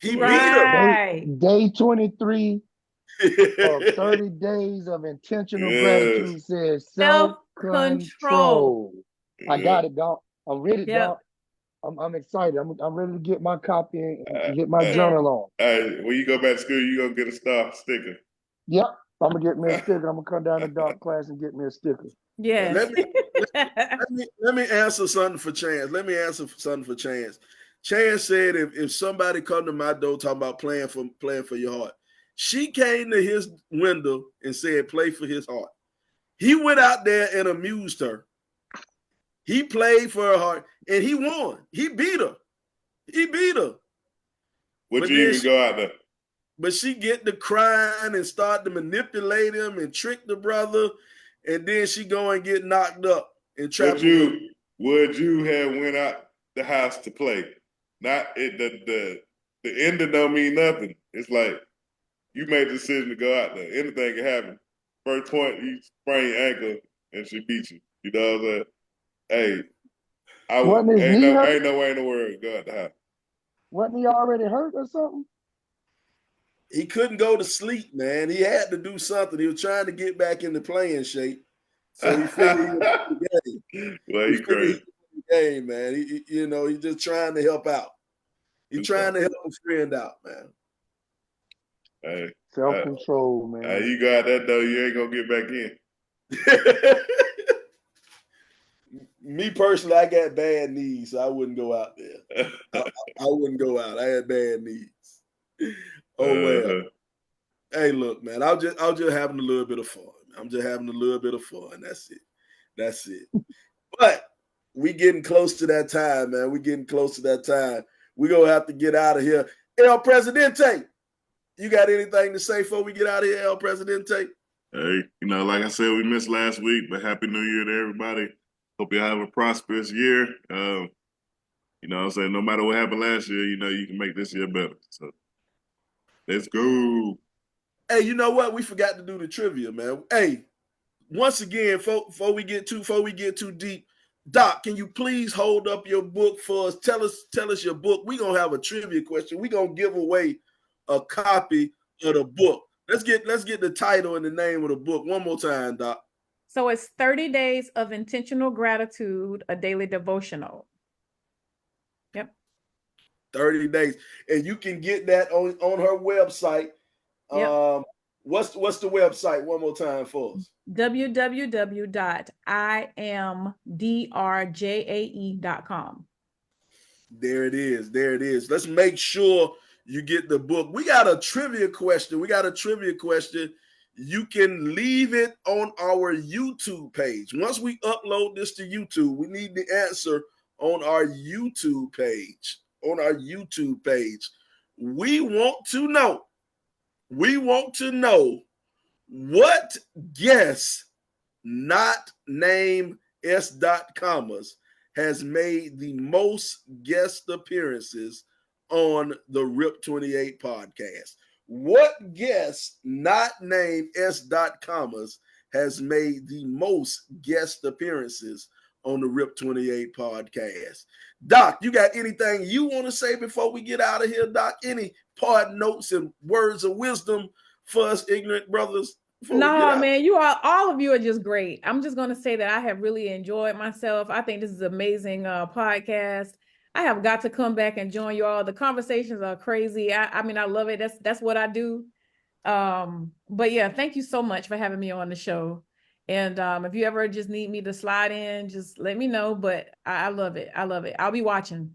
He beat her. Day 23 of 30 days of intentional gratitude says self-control. I got it, dog. I'm ready, dog. I'm excited. I'm ready to get my copy and get my journal on. Hey, when you go back to school, you gonna get a star sticker. Yep. I'm gonna get me a sticker. I'm gonna come down to dark class and get me a sticker. Yeah. Let me answer something for Chance. Chance said if somebody come to my door talking about playing for your heart, she came to his window and said play for his heart. He went out there and amused her. He played for her heart and he won. He beat her. Would you even go out there? But she get to crying and start to manipulate him and trick the brother, and then she go and get knocked up and trapped. Would you have went out the house to play? Not the ending don't mean nothing. It's like you made the decision to go out there. Anything can happen. First point, you sprain your ankle and she beat you. You know what I'm saying? Hey, ain't no way in the world to go out the house. Wasn't he already hurt or something? He couldn't go to sleep, man. He had to do something. He was trying to get back into playing shape. So he figured he would play the game. Well, he's crazy. Game, man. He's just trying to help out. He's trying to help a friend out, man. Hey, self-control, man. Hey, you got that though. You ain't gonna get back in. Me personally, I got bad knees, so I wouldn't go out there. I wouldn't go out. I had bad knees. Oh well. Hey, look, man. I'm just having a little bit of fun. I'm just having a little bit of fun. That's it. That's it. But we getting close to that time, man. We getting close to that time. We're going to have to get out of here. El Presidente, you got anything to say before we get out of here, El Presidente? Hey, like I said, we missed last week, but Happy New Year to everybody. Hope you have a prosperous year. What I'm saying? No matter what happened last year, you can make this year better. So let's go. Hey, you know what? We forgot to do the trivia, man. Hey, once again, before we get too deep, Doc, can you please hold up your book for us? Tell us your book. We're gonna have a trivia question. We're gonna give away a copy of the book. Let's get the title and the name of the book one more time, Doc. So it's 30 Days of Intentional Gratitude, a daily devotional. Yep. 30 days. And you can get that on her website. Yep. What's the website one more time for us? www.imdrjae.com. There it is. Let's make sure you get the book. We got a trivia question. You can leave it on our YouTube page. Once we upload this to YouTube, we need the answer on our YouTube page. We want to know what guest, not name S. Commas, has made the most guest appearances on the RIP 28 podcast. What guest, not named S. Commas, has made the most guest appearances on the RIP 28 podcast? Doc, you got anything you want to say before we get out of here, Doc? Any part notes and words of wisdom for us ignorant brothers? No, man, all of you are just great. I'm just going to say that I have really enjoyed myself. I think this is an amazing podcast. I have got to come back and join you all. The conversations are crazy. I mean, I love it. That's what I do. But yeah, thank you so much for having me on the show. And if you ever just need me to slide in, just let me know. But I love it. I'll be watching.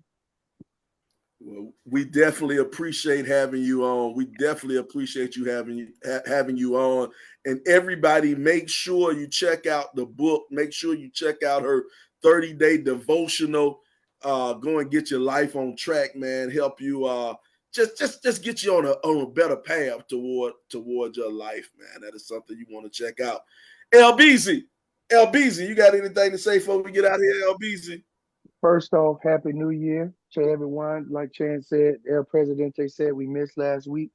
Well, we definitely appreciate having you on. We definitely appreciate you having you on. And everybody, make sure you check out the book. Make sure you check out her 30-day devotional. Go and get your life on track, man. Help you just get you on a better path toward your life, man. That is something you want to check out. LBZ, you got anything to say before we get out of here, LBZ? First off, Happy New Year to everyone. Like Chan said, El Presidente said we missed last week.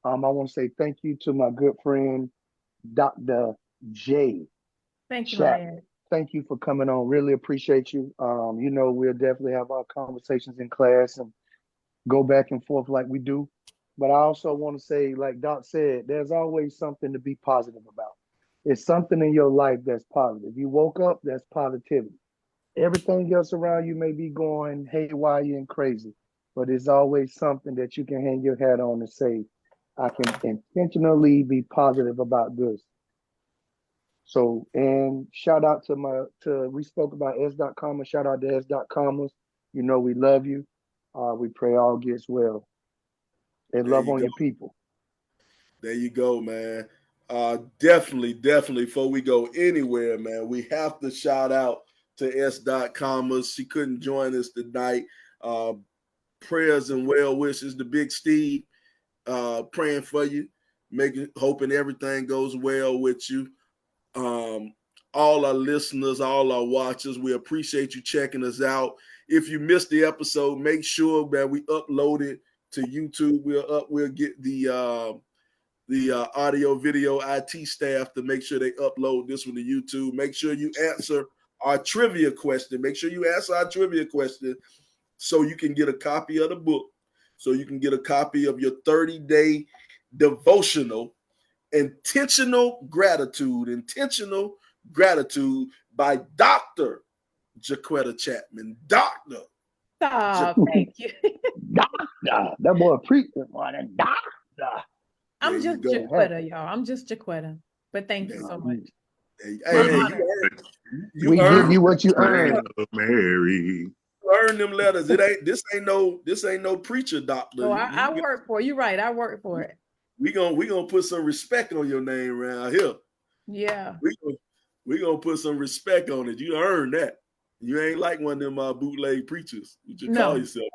I want to say thank you to my good friend, Dr. J. Thank you, Chapman. man. Thank you for coming on. Really appreciate you. We'll definitely have our conversations in class and go back and forth like we do. But I also want to say, like Doc said, there's always something to be positive about. It's something in your life that's positive. You woke up, that's positivity. Everything else around you may be going haywire and crazy, but it's always something that you can hang your hat on and say, I can intentionally be positive about this. So, and shout out we spoke about S. Commas. Shout out to S. Commas. We love you. We pray all gets well. And love on your people. There you go, man. Definitely, before we go anywhere, man, we have to shout out to S. Commas. She couldn't join us tonight. Prayers and well wishes to Big Steve. Praying for you, hoping everything goes well with you. All our listeners, all our watchers, we appreciate you checking us out. If you missed the episode, make sure that we upload it to YouTube. We'll get the audio video IT staff to make sure they upload this one to YouTube. Make sure you answer our trivia question. So you can get a copy of the book, so you can get a copy of your 30-day devotional, Intentional Gratitude by Dr. Jacquetta Chapman. Doctor. Stop. Thank you. Doctor. That boy preacher, doctor. I'm just Jacquetta, y'all. I'm just Jacquetta. But thank you so much. We give you what you earn. Mary. Earn them letters. This ain't no preacher doctor. So I work for it. You're right. I work for it. We gonna put some respect on your name around here. Yeah. We're gonna put some respect on it. You earned that. You ain't like one of them bootleg preachers. You just call yourself.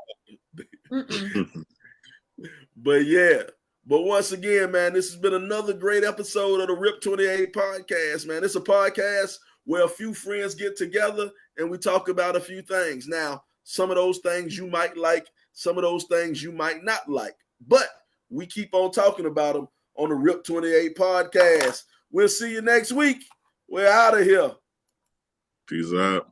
But yeah. But once again, man, this has been another great episode of the RIP 28 podcast, man. It's a podcast where a few friends get together and we talk about a few things. Now, some of those things you might like, some of those things you might not like, but we keep on talking about them on the RIP 28 podcast. We'll see you next week. We're out of here. Peace out.